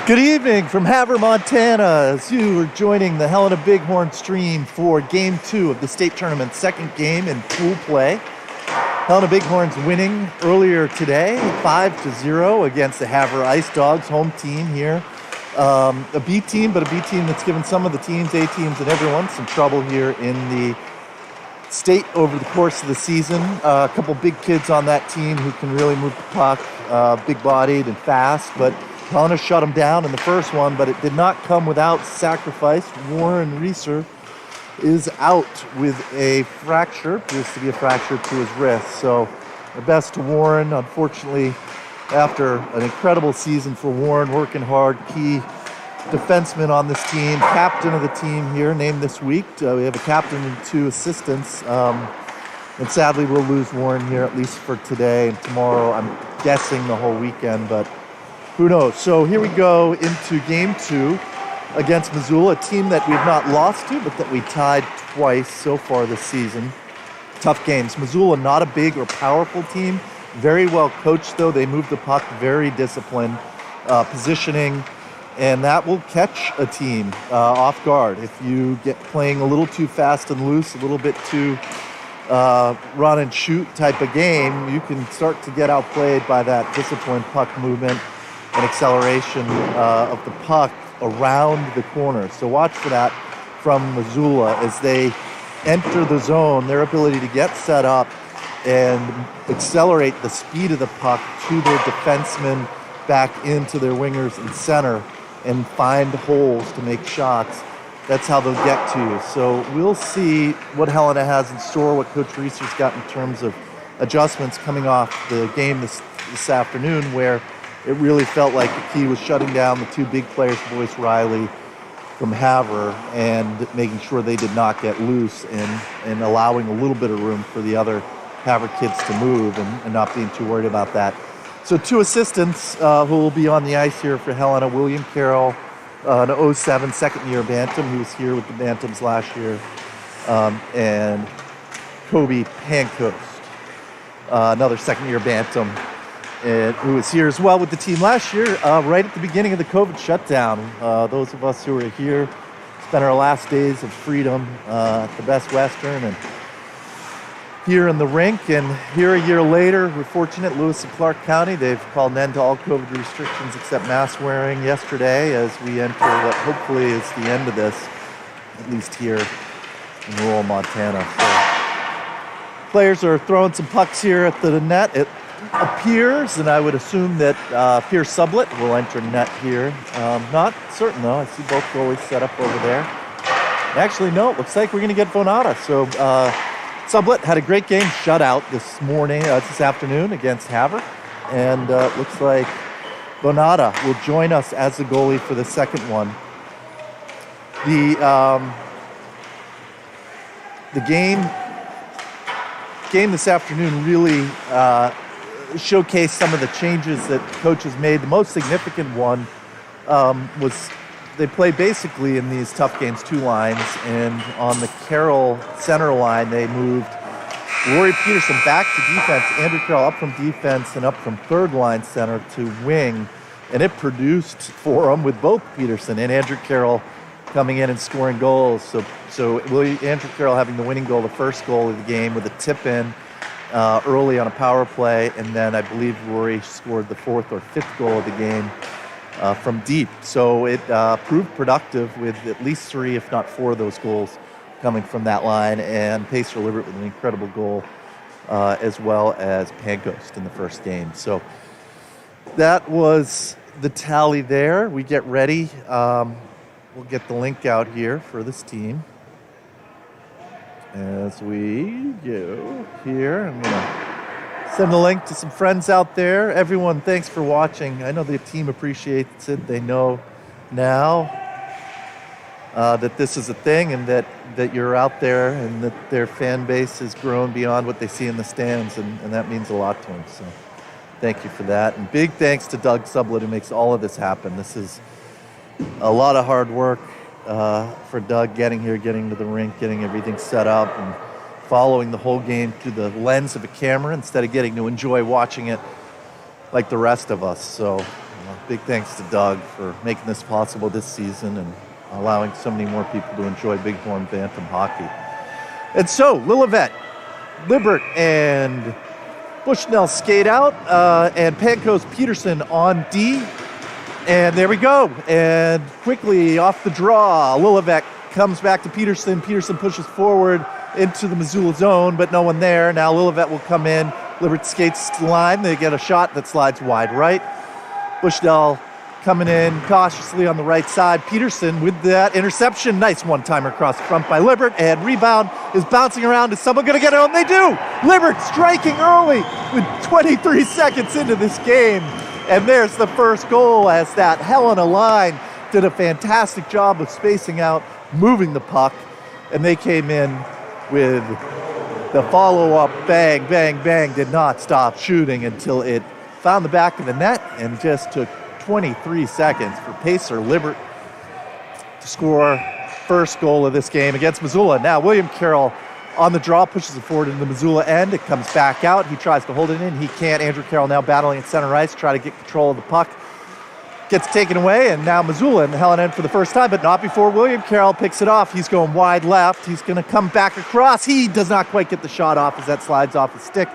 Good evening from Havre, Montana, as you are joining the Helena Bighorn stream for Game 2 of the state tournament's second game in pool play. Helena Bighorns winning earlier today, 5-0 against the Havre Ice Dogs, home team here. A B team, but a B team that's given some of the teams, A teams, and everyone some trouble here in the state over the course of the season. A couple big kids on that team who can really move the puck, big-bodied and fast, but Helena shut them down in the first one, but it did not come without sacrifice. Warren Reeser is out with a fracture, appears to be a fracture to his wrist. So the best to Warren, unfortunately, after an incredible season for Warren, working hard, key defenseman on this team, captain of the team here, named this week. We have a captain and 2 assistants. And sadly, we'll lose Warren here, at least for today and tomorrow. I'm guessing the whole weekend, but who knows? So here we go into Game 2 against Missoula, a team that we've not lost to, but that we tied twice so far this season. Tough games. Missoula, not a big or powerful team. Very well coached, though. They move the puck, very disciplined, positioning, and that will catch a team off guard. If you get playing a little too fast and loose, a little bit too run and shoot type of game, you can start to get outplayed by that disciplined puck movement and acceleration of the puck around the corner. So watch for that from Missoula as they enter the zone, their ability to get set up and accelerate the speed of the puck to their defensemen back into their wingers and center and find holes to make shots. That's how they'll get to you. So we'll see what Helena has in store, what Coach Reeser's got in terms of adjustments coming off the game this afternoon, where it really felt like the key was shutting down the 2 big players, Boyce Riley from Havre, and making sure they did not get loose and allowing a little bit of room for the other Havre kids to move and not being too worried about that. So 2 assistants who will be on the ice here for Helena, William Carroll, an 07 second-year Bantam. He was here with the Bantams last year, and Kobe Pancoast, another second-year Bantam, who was here as well with the team last year, right at the beginning of the COVID shutdown. Those of us who were here spent our last days of freedom at the Best Western and here in the rink. And here a year later, we're fortunate, Lewis and Clark County, they've called an end to all COVID restrictions except mask wearing yesterday as we enter what hopefully is the end of this, at least here in rural Montana. So players are throwing some pucks here at the net. It appears, and I would assume that Pierce Sublett will enter net here. Not certain, though. I see both goalies set up over there. Actually, no, it looks like we're going to get Bonata. So Sublett had a great game shutout this afternoon against Havre. And it looks like Bonata will join us as the goalie for the second one. The game this afternoon really showcase some of the changes that coaches made. The most significant one was they play basically in these tough games 2 lines, and on the Carroll center line they moved Rory Peterson back to defense, Andrew Carroll up from defense and up from third line center to wing, and it produced for them with both Peterson and Andrew Carroll coming in and scoring goals. So Andrew Carroll having the winning goal, the first goal of the game, with a tip in early on a power play, and then I believe Rory scored the 4th or 5th goal of the game from deep. So it proved productive with at least 3, if not 4 of those goals coming from that line, and Pacer Liberate with an incredible goal as well as Pancoast in the first game. So that was the tally there. We get ready. We'll get the link out here for this team. As we go here, I'm going to send the link to some friends out there. Everyone, thanks for watching. I know the team appreciates it. They know now that this is a thing and that you're out there and that their fan base has grown beyond what they see in the stands, and that means a lot to them. So thank you for that. And big thanks to Doug Sublett, who makes all of this happen. This is a lot of hard work for Doug getting here, getting to the rink, getting everything set up, and following the whole game through the lens of a camera instead of getting to enjoy watching it like the rest of us. So Big thanks to Doug for making this possible this season and allowing so many more people to enjoy Bighorn Bantam hockey. And so, Lillivette, Libbert, and Bushnell skate out, and Pankos Peterson on D. And there we go. And quickly off the draw, Lillivette comes back to Peterson. Peterson pushes forward into the Missoula zone, but no one there. Now Lillivette will come in. Libbert skates to the line. They get a shot that slides wide right. Bushnell coming in cautiously on the right side. Peterson with that interception. Nice one-timer across the front by Libbert. And rebound is bouncing around. Is someone going to get it home? They do! Libbert striking early with 23 seconds into this game. And there's the first goal as that Helena line did a fantastic job of spacing out, moving the puck. And they came in with the follow-up bang, bang, bang, did not stop shooting until it found the back of the net and just took 23 seconds for pacer Libbert to score first goal of this game against Missoula. Now William Carroll on the draw pushes it forward into the Missoula end. It comes back out. He tries to hold it in. He can't. Andrew Carroll now battling at center ice, try to get control of the puck. Gets taken away, and now Missoula in the Helena end for the first time, but not before William Carroll picks it off. He's going wide left. He's going to come back across. He does not quite get the shot off as that slides off the stick.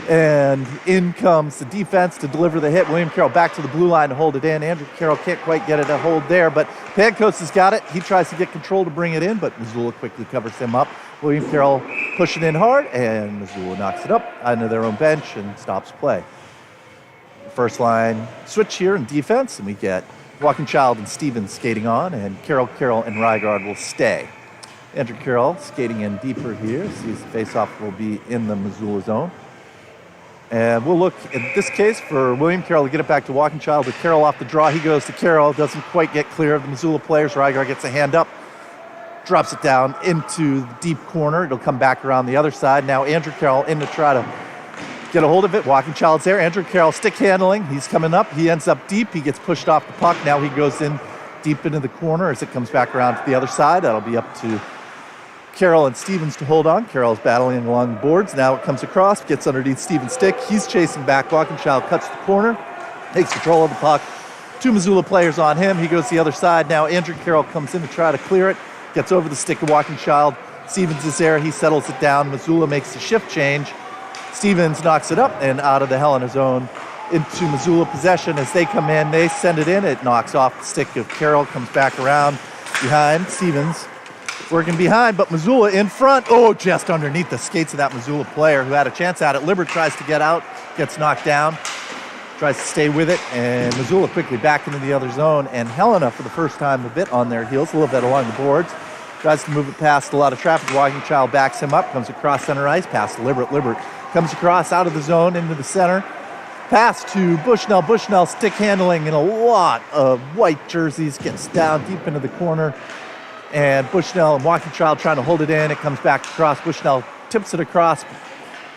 And in comes the defense to deliver the hit. William Carroll back to the blue line to hold it in. Andrew Carroll can't quite get it to hold there, but Pankos has got it. He tries to get control to bring it in, but Missoula quickly covers him up. William Carroll pushing in hard, and Missoula knocks it up onto their own bench and stops play. First line switch here in defense, and we get Walkenchild and Stevens skating on, and Carroll and Rygaard will stay. Andrew Carroll skating in deeper here, sees the faceoff will be in the Missoula zone. And we'll look, in this case, for William Carroll to get it back to Walkenchild. With Carroll off the draw, he goes to Carroll, doesn't quite get clear of the Missoula players. Rygaard gets a hand up, drops it down into the deep corner. It'll come back around the other side. Now Andrew Carroll in to try to get a hold of it. Walkenchild's there. Andrew Carroll stick handling. He's coming up. He ends up deep. He gets pushed off the puck. Now he goes in deep into the corner as it comes back around to the other side. That'll be up to Carroll and Stevens to hold on. Carroll's battling along the boards. Now it comes across, gets underneath Stevens' stick. He's chasing back. Walkenchild cuts the corner, takes control of the puck. Two Missoula players on him. He goes the other side. Now Andrew Carroll comes in to try to clear it. Gets over the stick of Walkenchild. Stevens is there. He settles it down. Missoula makes the shift change. Stevens knocks it up and out of the Helena zone into Missoula possession. As they come in, they send it in. It knocks off the stick of Carroll, comes back around behind. Stevens working behind, but Missoula in front. Oh, just underneath the skates of that Missoula player who had a chance at it. Libbert tries to get out, gets knocked down, tries to stay with it, and Missoula quickly back into the other zone. And Helena, for the first time, a bit on their heels, a little bit along the boards. Tries to move it past a lot of traffic. Walkenchild backs him up, comes across center ice, past Libbert. Libbert comes across out of the zone into the center. Pass to Bushnell. Bushnell stick handling in a lot of white jerseys. Gets down deep into the corner. And Bushnell and Walkenchild trying to hold it in. It comes back across. Bushnell tips it across.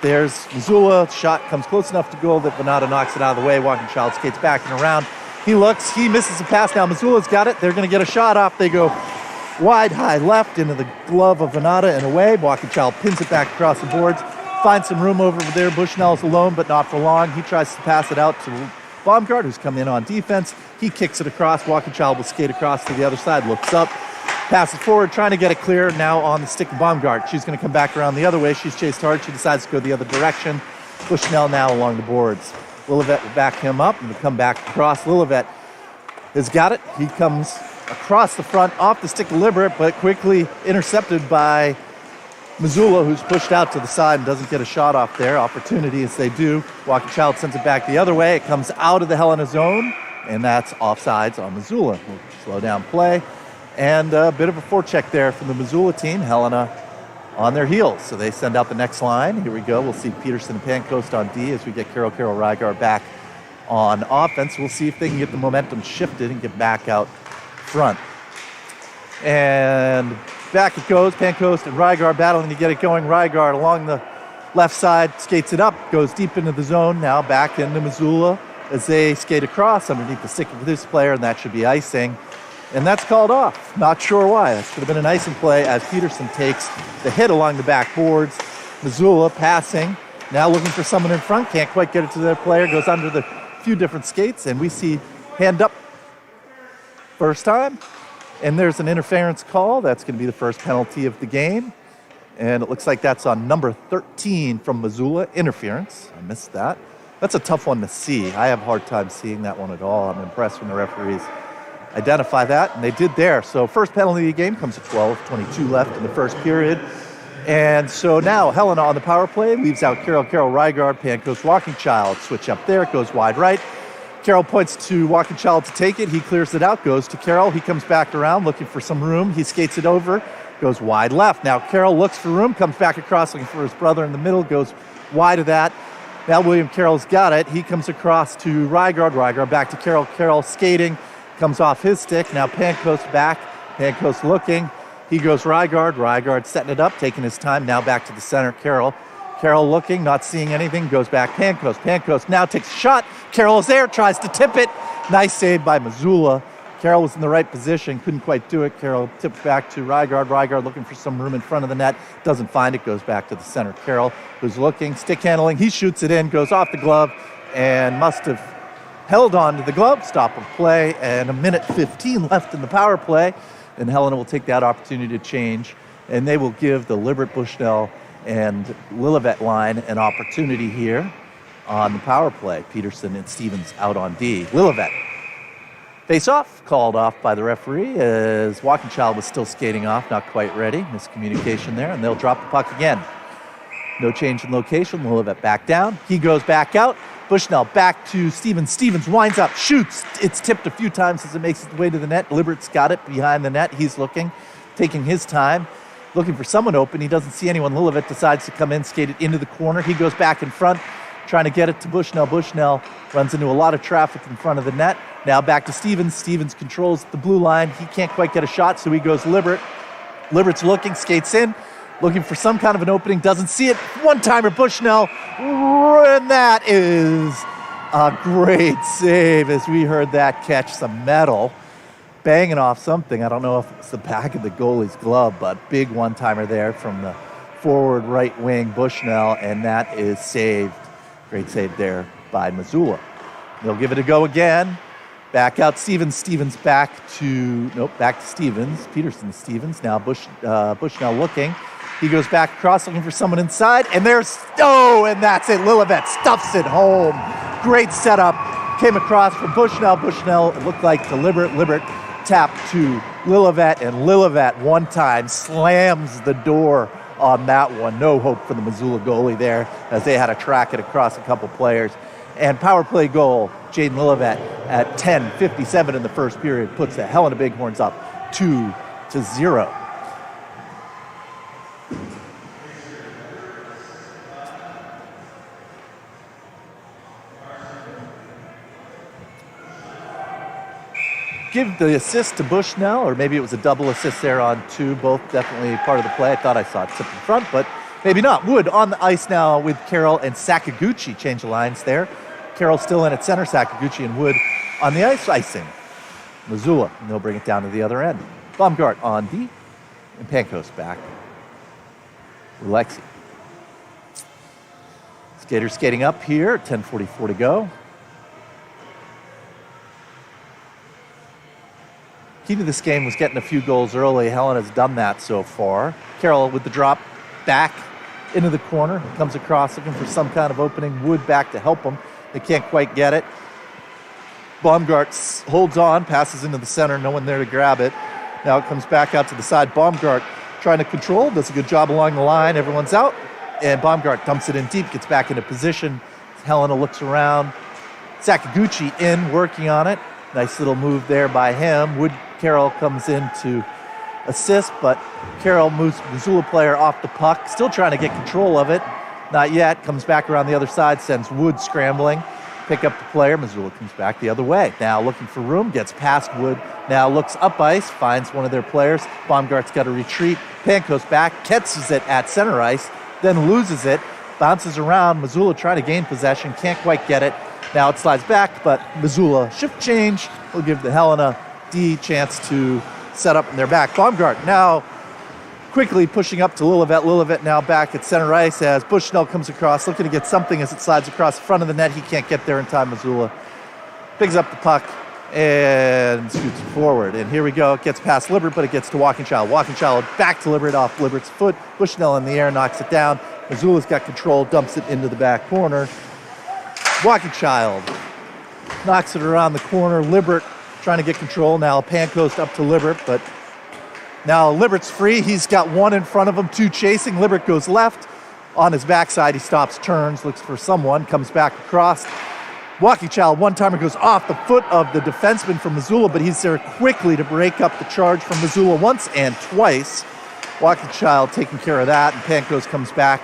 There's Missoula. Shot comes close enough to goal that Venata knocks it out of the way. Walkenchild skates back and around. He looks. He misses the pass. Now Missoula's got it. They're going to get a shot off. They go wide, high left into the glove of Venata and away. Walkenchild pins it back across the boards. Finds some room over there. Bushnell's alone, but not for long. He tries to pass it out to Baumgart, who's come in on defense. He kicks it across. Walkenchild will skate across to the other side, looks up, passes forward, trying to get it clear. Now on the stick of Baumgart. She's going to come back around the other way. She's chased hard. She decides to go the other direction. Bushnell now along the boards. Lillivette will back him up and will come back across. Lillivette has got it. He comes across the front, off the stick of Libbert, but quickly intercepted by Missoula, who's pushed out to the side and doesn't get a shot off there. Opportunity as they do. Walkenchild sends it back the other way. It comes out of the Helena zone, and that's offsides on Missoula. We'll slow down play. And a bit of a forecheck there from the Missoula team. Helena on their heels. So they send out the next line. Here we go. We'll see Peterson and Pancoast on D as we get Carroll Rygaard back on offense. We'll see if they can get the momentum shifted and get back out front. And back it goes. Pancoast and Rygaard battling to get it going. Rygaard along the left side skates it up, goes deep into the zone. Now back into Missoula as they skate across underneath the stick of this player, and that should be icing. And that's called off. Not sure why. That should have been an icing play as Peterson takes the hit along the back boards. Missoula passing. Now looking for someone in front. Can't quite get it to their player. Goes under the few different skates. And we see Hand up. First time. And there's an interference call. That's going to be the first penalty of the game. And it looks like that's on number 13 from Missoula. Interference. I missed that. That's a tough one to see. I have a hard time seeing that one at all. I'm impressed when the referees identify that, and they did there. So first penalty of the game comes at 12:22 left in the first period. And so now Helena on the power play leaves out Carroll, Rygard, Pancoast, Walking Child. Switch up there, it goes wide right. Carroll points to Walking Child to take it. He clears it out, goes to Carroll. He comes back around looking for some room. He skates it over, goes wide left. Now Carroll looks for room, comes back across looking for his brother in the middle, goes wide of that. Now William Carroll's got it. He comes across to Rygard back to Carroll. Carroll skating, comes off his stick. Now Pancoast back. Pancoast looking. He goes Rygard setting it up, taking his time. Now back to the center, Carroll. Carroll looking, not seeing anything, goes back Pancoast now takes a shot. Carroll is there, tries to tip it. Nice save by Missoula. Carroll was in the right position, couldn't quite do it. Carroll tips back to Rygard looking for some room in front of the net. Doesn't find it, goes back to the center. Carroll, who's looking, stick handling. He shoots it in, goes off the glove, and must have held on to the glove. Stop of play, and 1:15 left in the power play. And Helena will take that opportunity to change, and they will give the Libert, Bushnell, and Lillivette line an opportunity here on the power play. Peterson and Stevens out on D. Lillivette. Face-off, called off by the referee as Walking Child was still skating off, not quite ready. Miscommunication there, and they'll drop the puck again. No change in location. Lillivette back down. He goes back out. Bushnell back to Stevens. Stevens winds up, shoots. It's tipped a few times as it makes its way to the net. Libert's got it behind the net. He's looking, taking his time, looking for someone open. He doesn't see anyone. Lillivette decides to come in, skate it into the corner. He goes back in front, trying to get it to Bushnell. Bushnell runs into a lot of traffic in front of the net. Now back to Stevens. Stevens controls the blue line. He can't quite get a shot, so he goes Libert. Libert's looking, skates in, looking for some kind of an opening, doesn't see it. One-timer, Bushnell, and that is a great save as we heard that catch some metal, banging off something. I don't know if it's the back of the goalie's glove, but big one-timer there from the forward right wing, Bushnell, and that is saved. Great save there by Missoula. They'll give it a go again. Back out Stevens. Back to Stevens. Peterson to Stevens. Now Bushnell looking. He goes back across looking for someone inside. And and that's it. Lillivette stuffs it home. Great setup. Came across from Bushnell. Bushnell, it looked like to Libert. Libert tapped to Lillivette. And Lillivette one time slams the door on that one. No hope for the Missoula goalie there as they had to track it across a couple players. And power play goal, Jaden Lillivette at 10:57 in the first period puts the Helena Bighorns up 2-0. Give the assist to Bushnell, or maybe it was a double assist there on two, both definitely part of the play. I thought I saw it tip in front, but maybe not. Wood on the ice now with Carroll and Sakaguchi. Change the lines there. Carroll still in at center, Sakaguchi and Wood on the ice, icing. Missoula, and they'll bring it down to the other end. Baumgart on D, and Pancoast back with Lexi. Skaters skating up here, 10:44 to go. Key to this game was getting a few goals early. Helena's done that so far. Carroll with the drop back into the corner, comes across looking for some kind of opening. Wood back to help him. They can't quite get it. Baumgart holds on, passes into the center, no one there to grab it. Now it comes back out to the side. Baumgart trying to control, does a good job along the line. Everyone's out, and Baumgart dumps it in deep, gets back into position. Helena looks around. Sakaguchi in, working on it. Nice little move there by him. Wood Carroll comes in to assist, but Carroll moves Missoula player off the puck, still trying to get control of it. Not yet. Comes back around the other side, sends Wood scrambling. Pick up the player. Missoula comes back the other way. Now looking for room, gets past Wood. Now looks up ice, finds one of their players. Baumgart's got to retreat. Pancoast back, catches it at center ice, then loses it. Bounces around. Missoula trying to gain possession, can't quite get it. Now it slides back, but Missoula shift change will give the Helena D chance to set up in their back. Baumgart now quickly pushing up to Lillivette. Lillivette now back at center ice as Bushnell comes across, looking to get something as it slides across the front of the net. He can't get there in time. Missoula picks up the puck, and scoots forward. And here we go. It gets past Libbert, but it gets to Walking Child. Walking Child back to Libbert off Libert's foot. Bushnell in the air, knocks it down. Missoula's got control, dumps it into the back corner. Walking Child knocks it around the corner. Libbert trying to get control. Now pan coast up to Libbert, but now Libert's free. He's got one in front of him, two chasing. Libbert goes left. On his backside, he stops, turns, looks for someone, comes back across. Walking Child, one-timer, goes off the foot of the defenseman from Missoula, but he's there quickly to break up the charge from Missoula once and twice. Walking Child taking care of that, and Pankos comes back.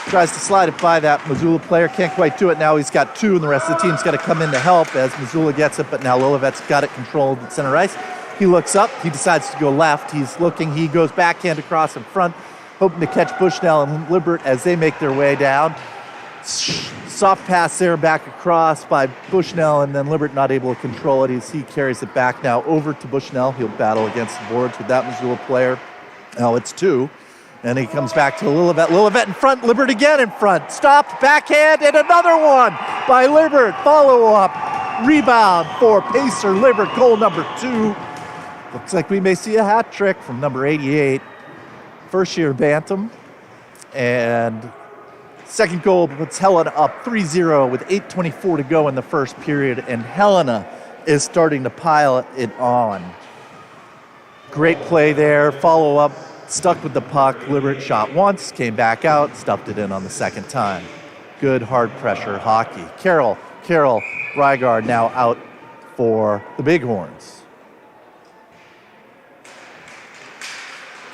Tries to slide it by that Missoula player, can't quite do it. Now he's got two, and the rest of the team's got to come in to help as Missoula gets it, but now Lilovet's got it controlled at center ice. He looks up, he decides to go left. He's looking, he goes backhand across in front, hoping to catch Bushnell and Libbert as they make their way down. Soft pass there back across by Bushnell, and then Libbert not able to control it. He carries it back now over to Bushnell. He'll battle against the boards with that Missoula player. Now it's two. And he comes back to Lilovet. Lilovet in front, Libbert again in front. Stopped, backhand, and another one by Libbert. Follow-up, rebound for Pacer Libbert, goal number 2. Looks like we may see a hat trick from number 88. First-year Bantam. And second goal puts Helena up 3-0 with 8:24 to go in the first period. And Helena is starting to pile it on. Great play there, follow-up. Stuck with the puck. Libbert shot once, came back out, stuffed it in on the second time. Good hard pressure hockey. Carroll, Rygaard now out for the Bighorns.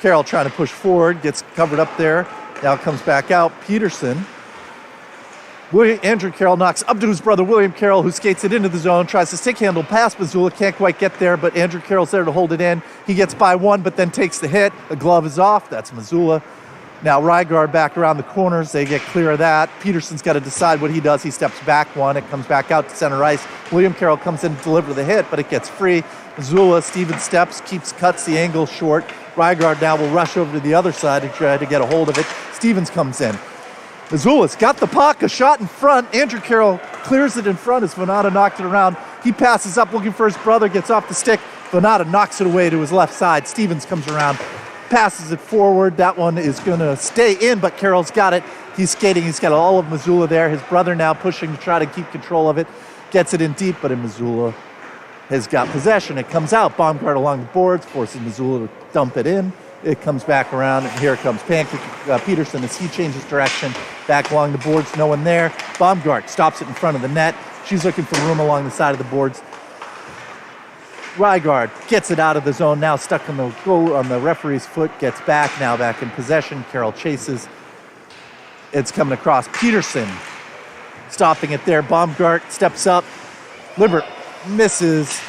Carroll trying to push forward, gets covered up there. Now comes back out. Peterson. Andrew Carroll knocks up to his brother William Carroll, who skates it into the zone, tries to stick handle past Missoula, can't quite get there, but Andrew Carroll's there to hold it in. He gets by one, but then takes the hit. The glove is off. That's Missoula. Now Rygaard back around the corners. They get clear of that. Peterson's got to decide what he does. He steps back one. It comes back out to center ice. William Carroll comes in to deliver the hit, but it gets free. Missoula, Steven steps, cuts the angle short. Rygaard now will rush over to the other side and try to get a hold of it. Stevens comes in. Missoula's got the puck, a shot in front. Andrew Carroll clears it in front as Venata knocked it around. He passes up looking for his brother, gets off the stick. Venata knocks it away to his left side. Stevens comes around, passes it forward. That one is going to stay in, but Carroll's got it. He's skating. He's got all of Missoula there. His brother now pushing to try to keep control of it. Gets it in deep, but Missoula has got possession. It comes out. Baumgart along the boards, forces Missoula to dump it in. It comes back around, and here comes Peterson as he changes direction. Back along the boards, no one there. Baumgart stops it in front of the net. She's looking for room along the side of the boards. Rygaard gets it out of the zone, now stuck on the goal on the referee's foot, gets back, now back in possession. Carroll chases. It's coming across. Peterson stopping it there. Baumgart steps up. Libbert misses.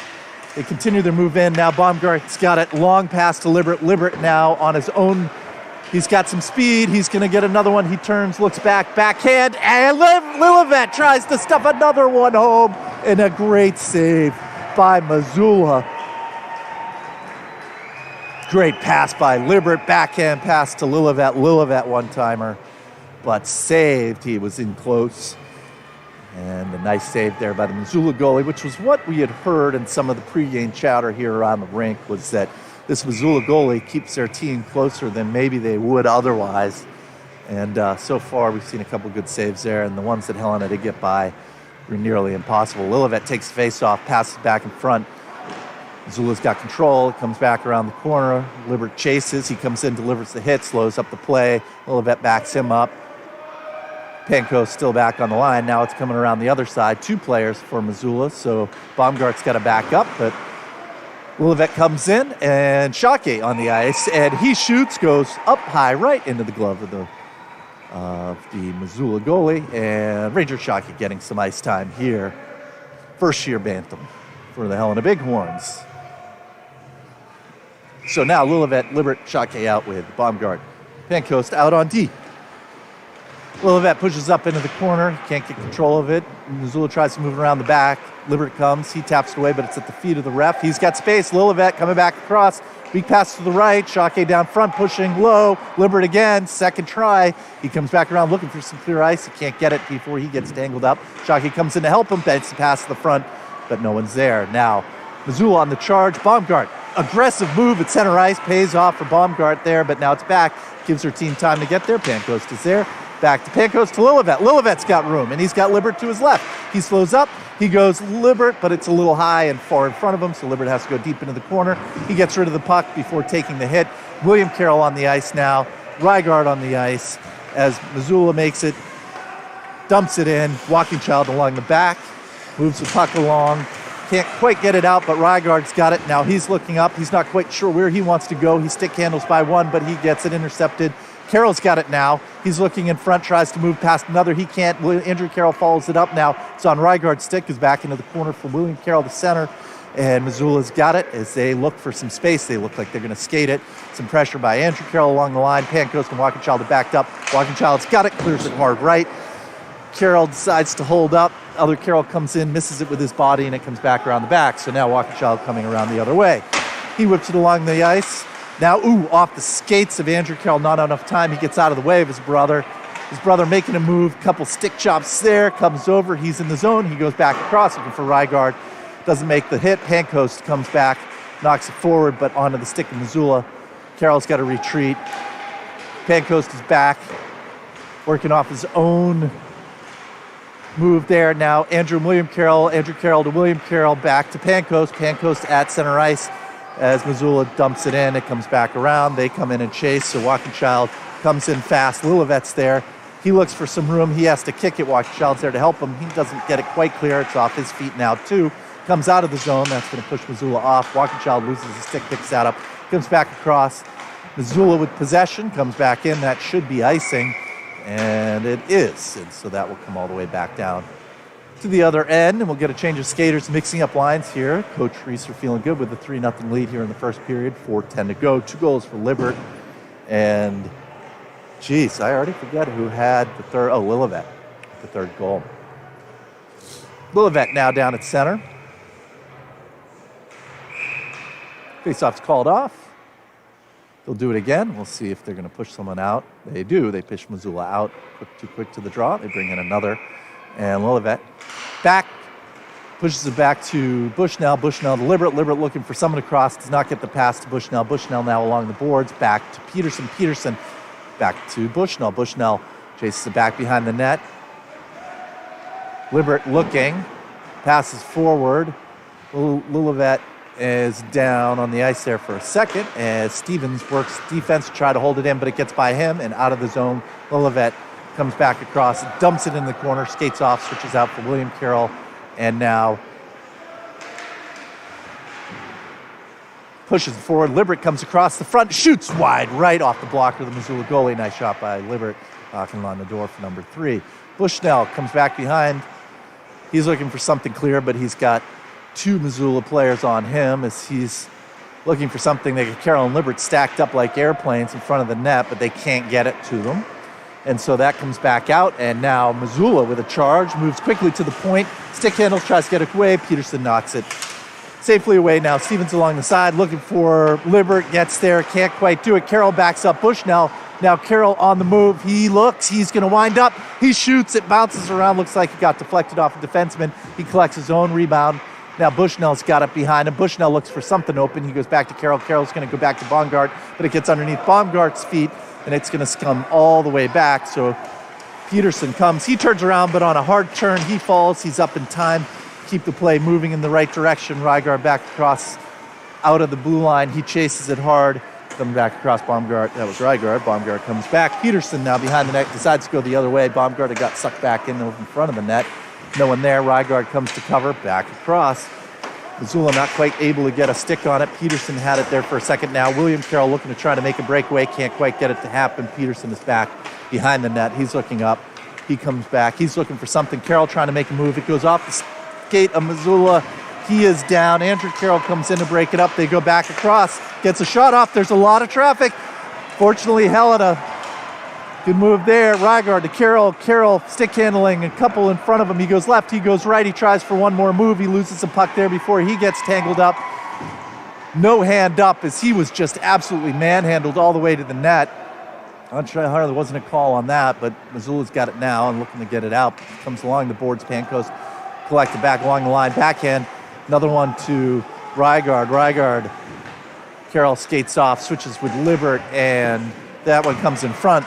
They continue their move in. Now Baumgart's got it. Long pass to Libbert. Libbert now on his own. He's got some speed. He's going to get another one. He turns, looks back, backhand, and Lilovet tries to stuff another one home. And a great save by Missoula. Great pass by Libbert. Backhand pass to Lilovet. Lilovet one-timer, but saved. He was in close. And a nice save there by the Missoula goalie, which was what we had heard in some of the pregame chatter here around the rink, was that this Missoula goalie keeps their team closer than maybe they would otherwise. And so far, we've seen a couple good saves there, and the ones that Helena did get by were nearly impossible. Lilovet takes the face-off, passes back in front. Missoula's got control, comes back around the corner. Libbert chases, he comes in, delivers the hit, slows up the play. Lilovet backs him up. Panko's still back on the line. Now it's coming around the other side. Two players for Missoula, so Baumgart's got to back up, but Lilovet comes in, and Shake on the ice, and he shoots, goes up high right into the glove of the Missoula goalie, and Ranger Shake getting some ice time here. First-year Bantam for the Helena Bighorns. So now Lilovet, Libbert, Shake out with Baumgart. Pancoast out on D. Lilovet pushes up into the corner. He can't get control of it. Missoula tries to move around the back. Libbert comes. He taps it away, but it's at the feet of the ref. He's got space. Lilovet coming back across. Weak pass to the right. Shake down front, pushing low. Libbert again. Second try. He comes back around looking for some clear ice. He can't get it before he gets tangled up. Shake comes in to help him. Bends the pass to the front. but no one's there. Now, Missoula on the charge. Baumgart, aggressive move at center ice, pays off for Baumgart there, but now it's back. Gives her team time to get there. Pancoast is there. Back to Pancoast to Lillivette. Lillivette's got room, and he's got Libbert to his left. He slows up. He goes Libbert, but it's a little high and far in front of him, so Libbert has to go deep into the corner. He gets rid of the puck before taking the hit. William Carroll on the ice now. Rygaard on the ice as Missoula makes it, dumps it in. Walking Child along the back, moves the puck along. Can't quite get it out, but Rygaard's got it. Now he's looking up. He's not quite sure where he wants to go. He stick handles by one, but he gets it intercepted. Carroll's got it now. He's looking in front, tries to move past another. He can't. Andrew Carroll follows it up now. It's on Rygaard's stick. Is back into the corner for William Carroll, the center. And Missoula's got it as they look for some space. They look like they're going to skate it. Some pressure by Andrew Carroll along the line. Pancoast and Walking Child are backed up. Walking Child's got it, clears it hard right. Carroll decides to hold up. Other Carroll comes in, misses it with his body, and it comes back around the back. So now Walking Child coming around the other way. He whips it along the ice. Now, off the skates of Andrew Carroll, not enough time. He gets out of the way of his brother. His brother making a move, couple stick chops there, comes over. He's in the zone. He goes back across, looking for Rygaard. Doesn't make the hit. Pancoast comes back, knocks it forward, but onto the stick of Missoula. Carroll's got to retreat. Pancoast is back, working off his own move there. Now, Andrew Carroll to William Carroll, back to Pancoast. Pancoast at center ice. As Missoula dumps it in, it comes back around. They come in and chase, so Walking Child comes in fast. Lillivette's there. He looks for some room. He has to kick it. Walking Child's there to help him. He doesn't get it quite clear. It's off his feet now, too. Comes out of the zone. That's going to push Missoula off. Walking Child loses his stick, picks that up, comes back across. Missoula with possession, comes back in. That should be icing, and it is. And so that will come all the way back down to the other end, and we'll get a change of skaters mixing up lines here. Coach Reeser feeling good with a 3-0 lead here in the first period. 4:10 to go. 2 goals for Libbert. And, geez, I already forget who had the third. Oh, Lillivette, the third goal. Lillivette now down at center. Faceoff's called off. They'll do it again. We'll see if they're going to push someone out. They do. They push Missoula out. Too quick to the draw. They bring in another. And Lillivette back, pushes it back to Bushnell. Bushnell to Libbert. Libbert looking for someone to cross. Does not get the pass to Bushnell. Bushnell now along the boards. Back to Peterson. Peterson back to Bushnell. Bushnell chases it back behind the net. Libbert looking. Passes forward. Lillivette is down on the ice there for a second as Stevens works defense to try to hold it in, but it gets by him and out of the zone. Lillivette comes back across, dumps it in the corner, skates off, switches out for William Carroll, and now pushes forward. Libbert comes across the front, shoots wide right off the blocker of the Missoula goalie. Nice shot by Libbert, knocking on the door for number 3. Bushnell comes back behind. He's looking for something clear, but he's got 2 Missoula players on him as he's looking for something. They get Carroll and Libbert stacked up like airplanes in front of the net, but they can't get it to them. And so that comes back out, and now Missoula with a charge, moves quickly to the point, stick handles, tries to get it away. Peterson knocks it safely away. Now Stevens along the side, looking for Libbert, gets there, can't quite do it. Carroll backs up Bushnell. Now Carroll on the move, he looks, he's going to wind up, he shoots, it bounces around, looks like he got deflected off a defenseman. He collects his own rebound. Now Bushnell's got it behind him. Bushnell looks for something open. He goes back to Carroll. Carroll's going to go back to Baumgart, but it gets underneath Baumgart's feet, and it's going to scum all the way back. So Peterson comes. He turns around, but on a hard turn, he falls. He's up in time. Keep the play moving in the right direction. Rygaard back across out of the blue line. He chases it hard. Coming back across Baumgart. That was Rygaard. Baumgart comes back. Peterson now behind the net. Decides to go the other way. Baumgart had got sucked back in front of the net. No one there. Rygaard comes to cover. Back across. Missoula not quite able to get a stick on it. Peterson had it there for a second now. William Carroll looking to try to make a breakaway. Can't quite get it to happen. Peterson is back behind the net. He's looking up. He comes back. He's looking for something. Carroll trying to make a move. It goes off the skate of Missoula. He is down. Andrew Carroll comes in to break it up. They go back across. Gets a shot off. There's a lot of traffic. Fortunately, Helena. Good move there. Rygaard to Carroll. Carroll stick handling. A couple in front of him. He goes left. He goes right. He tries for one more move. He loses the puck there before he gets tangled up. No hand up as he was just absolutely manhandled all the way to the net. I'm sure there wasn't a call on that, but Missoula's got it now and looking to get it out. Comes along the boards. Pancoast collected back along the line. Backhand. Another one to Rygaard. Rygaard, Carroll skates off, switches with Libert, and that one comes in front.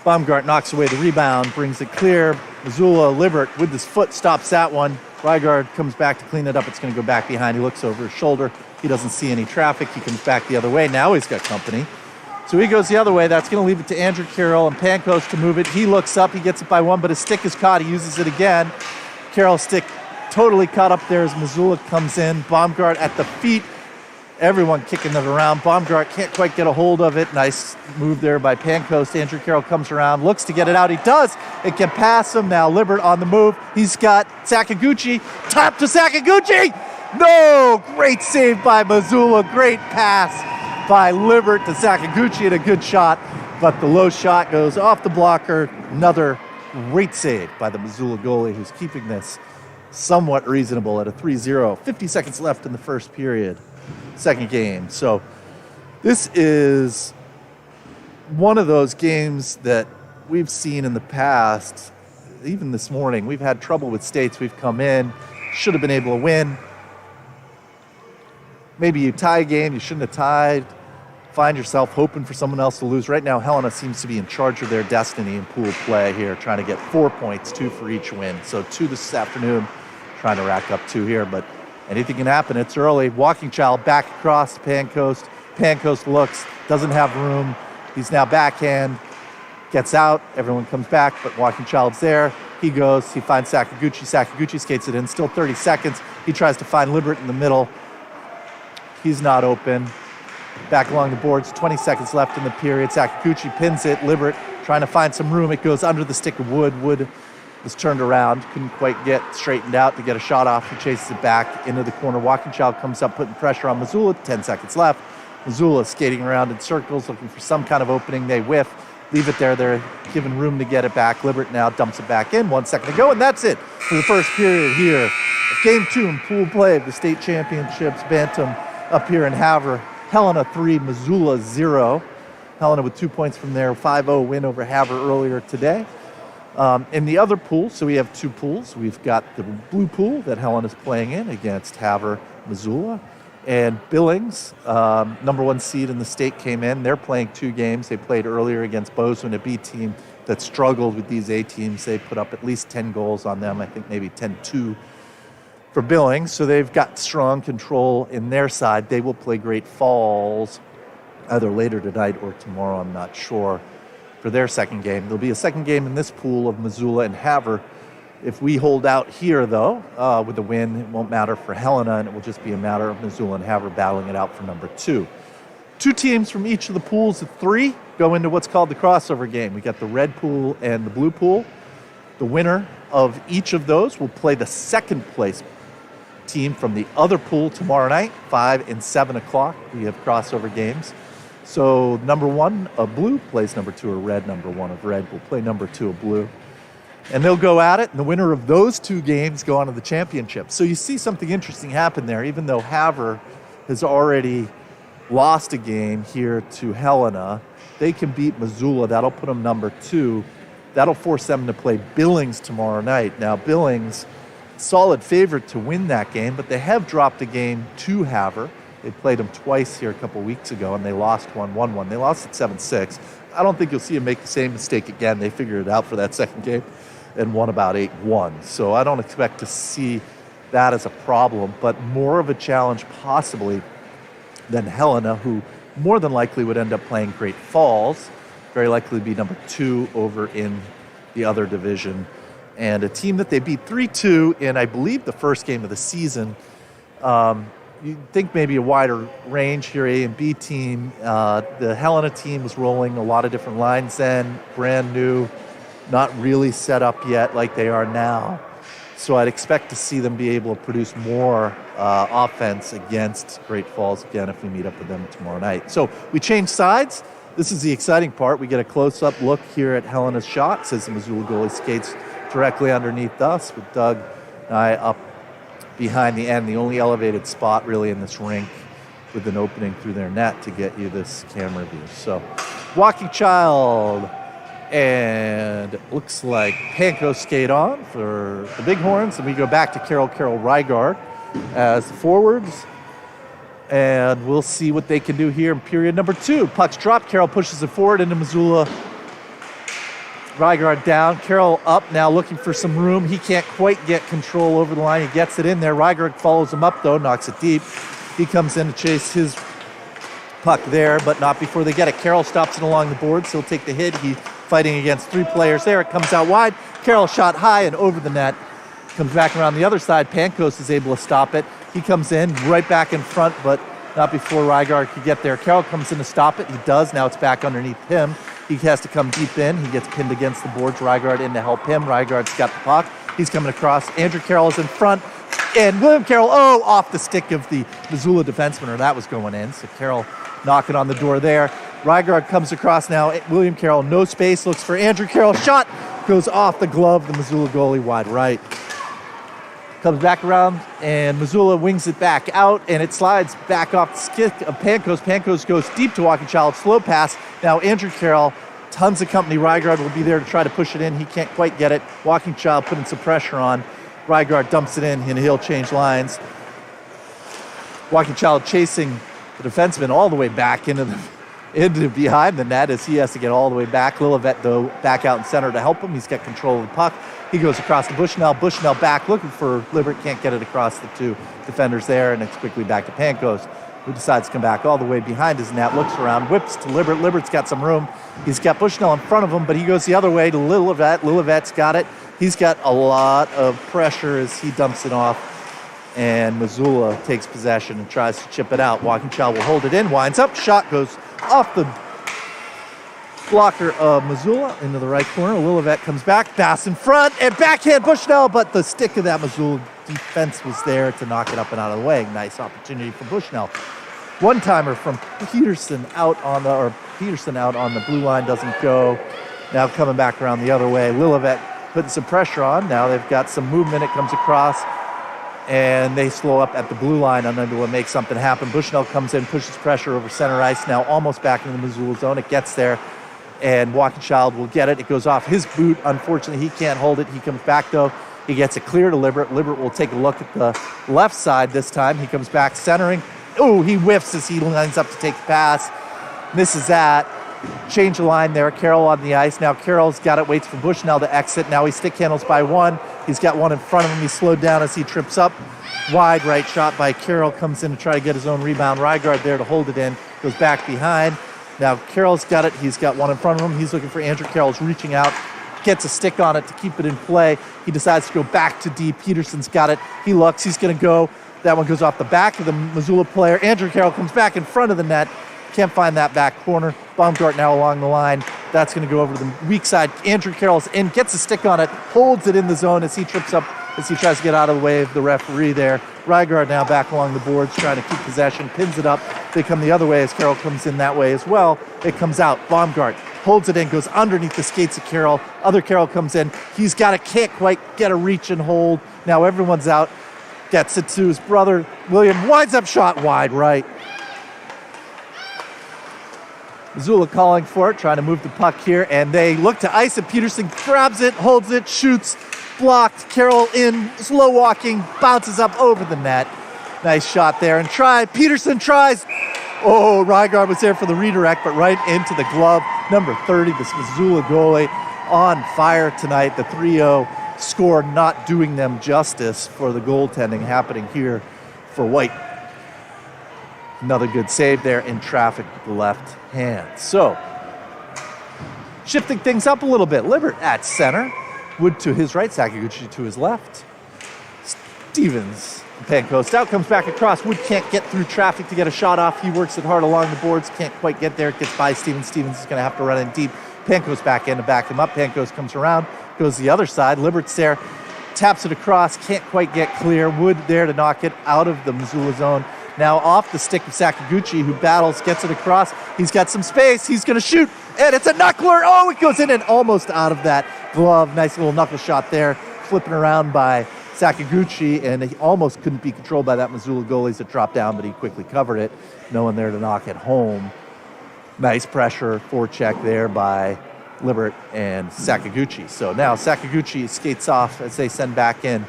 Baumgart knocks away the rebound, brings it clear. Missoula, Libert with his foot stops that one. Rygaard comes back to clean it up. It's going to go back behind. He looks over his shoulder. He doesn't see any traffic. He comes back the other way. Now he's got company. So he goes the other way. That's going to leave it to Andrew Carroll and Pankos to move it. He looks up. He gets it by one, but his stick is caught. He uses it again. Carroll's stick totally caught up there as Missoula comes in. Baumgart at the feet. Everyone kicking it around. Baumgart can't quite get a hold of it. Nice move there by Pankos. Andrew Carroll comes around, looks to get it out. He does. It can pass him. Now Libert on the move. He's got Sakaguchi. Top to Sakaguchi. No! Great save by Missoula. Great pass by Libert to Sakaguchi and a good shot. But the low shot goes off the blocker. Another great save by the Missoula goalie, who's keeping this somewhat reasonable at a 3-0. 50 seconds left in the first period. Second game. So this is one of those games that we've seen in the past. Even this morning, we've had trouble with states. We've come in, should have been able to win. Maybe you tie a game, you shouldn't have tied. Find yourself hoping for someone else to lose. Right now, Helena seems to be in charge of their destiny in pool play here, trying to get 4 points, 2 for each win. So 2 this afternoon, trying to rack up 2 here, but anything can happen. It's early. Walking Child back across to Pankos. Pankos looks, doesn't have room. He's now backhand, gets out. Everyone comes back, but Walking Child's there. He goes, he finds Sakaguchi. Sakaguchi skates it in. Still 30 seconds. He tries to find Libert in the middle. He's not open. Back along the boards, 20 seconds left in the period. Sakaguchi pins it. Libert trying to find some room. It goes under the stick of Wood. Wood was turned around, couldn't quite get straightened out to get a shot off. He chases it back into the corner. Walking Child comes up, putting pressure on Missoula. 10 seconds left. Missoula skating around in circles, looking for some kind of opening. They whiff, leave it there. They're given room to get it back. Libert now dumps it back in. 1 second to go, and that's it for the first period here of Game 2 in pool play of the state championships. Bantam up here in Havre. Helena 3, Missoula 0. Helena with 2 points from their 5-0 win over Havre earlier today. In the other pool, so we have 2 pools. We've got the blue pool that Helena's playing in against Havre, Missoula. And Billings, number 1 seed in the state, came in. They're playing 2 games. They played earlier against Bozeman, a B team that struggled with these A teams. They put up at least 10 goals on them. I think maybe 10-2 for Billings. So they've got strong control in their side. They will play Great Falls either later tonight or tomorrow, I'm not sure, for their second game. There'll be a second game in this pool of Missoula and Havre. If we hold out here, though, with the win, it won't matter for Helena, and it will just be a matter of Missoula and Havre battling it out for number 2. 2 teams from each of the pools of 3 go into what's called the crossover game. We got the red pool and the blue pool. The winner of each of those will play the second place team from the other pool tomorrow night, 5 and 7 o'clock. We have crossover games. So number 1 of blue plays number 2 of red. Number 1 of red will play number 2 of blue. And they'll go at it, and the winner of those 2 games go on to the championship. So you see something interesting happen there. Even though Havre has already lost a game here to Helena, they can beat Missoula. That'll put them number 2. That'll force them to play Billings tomorrow night. Now, Billings, solid favorite to win that game, but they have dropped a game to Havre. They played them twice here a couple weeks ago, and they lost 1-1. They lost at 7-6. I don't think you'll see them make the same mistake again. They figured it out for that second game and won about 8-1. So I don't expect to see that as a problem, but more of a challenge possibly than Helena, who more than likely would end up playing Great Falls, very likely be number 2 over in the other division. And a team that they beat 3-2 in, I believe, the first game of the season. You'd think maybe a wider range here, A and B team. The Helena team was rolling a lot of different lines then, brand new, not really set up yet like they are now. So I'd expect to see them be able to produce more offense against Great Falls again if we meet up with them tomorrow night. So we change sides. This is the exciting part. We get a close-up look here at Helena's shot. Says the Missoula goalie skates directly underneath us with Doug and I up behind the end, the only elevated spot really in this rink with an opening through their net to get you this camera view. So Walking Child, and it looks like Panko skate on for the Bighorns, and we go back to Rygaard. as forwards. And we'll see what they can do here in period number 2. Puck's dropped. Carroll pushes it forward into Missoula. Rygaard down. Carroll up now looking for some room. He can't quite get control over the line. He gets it in there. Rygaard follows him up, though, knocks it deep. He comes in to chase his puck there, but not before they get it. Carroll stops it along the boards. He'll take the hit. He's fighting against 3 players there. It comes out wide. Carroll shot high and over the net. Comes back around the other side. Pankos is able to stop it. He comes in right back in front, but not before Rygaard could get there. Carroll comes in to stop it. He does. Now it's back underneath him. He has to come deep in. He gets pinned against the boards. Rygaard in to help him. Rygaard's got the puck. He's coming across. Andrew Carroll is in front. And William Carroll, off the stick of the Missoula defenseman, or that was going in. So Carroll knocking on the door there. Rygaard comes across now. William Carroll, no space, looks for Andrew Carroll. Shot goes off the glove. The Missoula goalie wide right. Comes back around, and Missoula wings it back out, and it slides back off the stick of Pankos. Pankos goes deep to Walking-Child. Slow pass. Now Andrew Carroll, tons of company. Rygaard will be there to try to push it in. He can't quite get it. Walking-Child putting some pressure on. Rygaard dumps it in, and he'll change lines. Walking-Child chasing the defenseman all the way back into behind the net as he has to get all the way back. Lillivette, though, back out in center to help him. He's got control of the puck. He goes across to Bushnell. Bushnell back looking for Libbert. Can't get it across the 2 defenders there, and it's quickly back to Pankos, who decides to come back all the way behind his net, looks around, whips to Libbert. Libbert's got some room. He's got Bushnell in front of him, but he goes the other way to Lillivette. Lillivette's got it. He's got a lot of pressure as he dumps it off, and Missoula takes possession and tries to chip it out. Walking-Child will hold it in, winds up, shot goes off the blocker of Missoula into the right corner. Lillivette comes back, Bass in front, and backhand Bushnell, but the stick of that Missoula defense was there to knock it up and out of the way. Nice opportunity for Bushnell. One-timer from Peterson out on the blue line, doesn't go. Now coming back around the other way. Lillivette putting some pressure on. Now they've got some movement. It comes across, and they slow up at the blue line, unable to make something happen. Bushnell comes in, pushes pressure over center ice, now almost back into the Missoula zone. It gets there, and Walking-Child will get it. It goes off his boot. Unfortunately, he can't hold it. He comes back, though. He gets it clear to Libbert. Libbert will take a look at the left side this time. He comes back centering. He whiffs as he lines up to take the pass. Misses that. Change the line there. Carroll on the ice. Now Carroll's got it, waits for Bushnell to exit. Now he stick handles by 1. He's got one in front of him. He's slowed down as he trips up. Wide right shot by Carroll. Comes in to try to get his own rebound. Rygaard there to hold it in. Goes back behind. Now Carroll's got it. He's got one in front of him. He's looking for Andrew. Carroll's reaching out. Gets a stick on it to keep it in play. He decides to go back to deep. Peterson's got it. He looks. He's going to go. That one goes off the back of the Missoula player. Andrew Carroll comes back in front of the net. Can't find that back corner. Baumgart now along the line. That's going to go over to the weak side. Andrew Carroll's in, gets a stick on it, holds it in the zone as he trips up, as he tries to get out of the way of the referee there. Rygaard now back along the boards, trying to keep possession, pins it up. They come the other way as Carroll comes in that way as well. It comes out. Baumgart holds it in, goes underneath the skates of Carroll. Other Carroll comes in. He's got it, can't quite get a reach and hold. Now everyone's out. Gets it to his brother. William winds up, shot wide right. Missoula calling for it, trying to move the puck here, and they look to ice it. Peterson grabs it, holds it, shoots, blocked. Carroll in, slow walking, bounces up over the net. Nice shot there, and Peterson tries. Rygaard was there for the redirect, but right into the glove. Number 30, this Missoula goalie, on fire tonight. The 3-0 score not doing them justice for the goaltending happening here for White. Another good save there in traffic with the left hand. So, shifting things up a little bit. Libbert at center. Wood to his right. Sakaguchi to his left. Stevens, Pankos out, comes back across. Wood can't get through traffic to get a shot off. He works it hard along the boards. Can't quite get there. It gets by Stevens. Stevens is going to have to run in deep. Pankos back in to back him up. Pankos comes around. Goes the other side. Libert's there. Taps it across. Can't quite get clear. Wood there to knock it out of the Missoula zone. Now off the stick of Sakaguchi, who battles, gets it across. He's got some space. He's going to shoot, and it's a knuckler. It goes in and almost out of that glove. Nice little knuckle shot there, flipping around by Sakaguchi, and he almost couldn't be controlled by that Missoula goalie that dropped down, but he quickly covered it. No one there to knock it home. Nice pressure, forecheck there by Libbert and Sakaguchi. So now Sakaguchi skates off as they send back in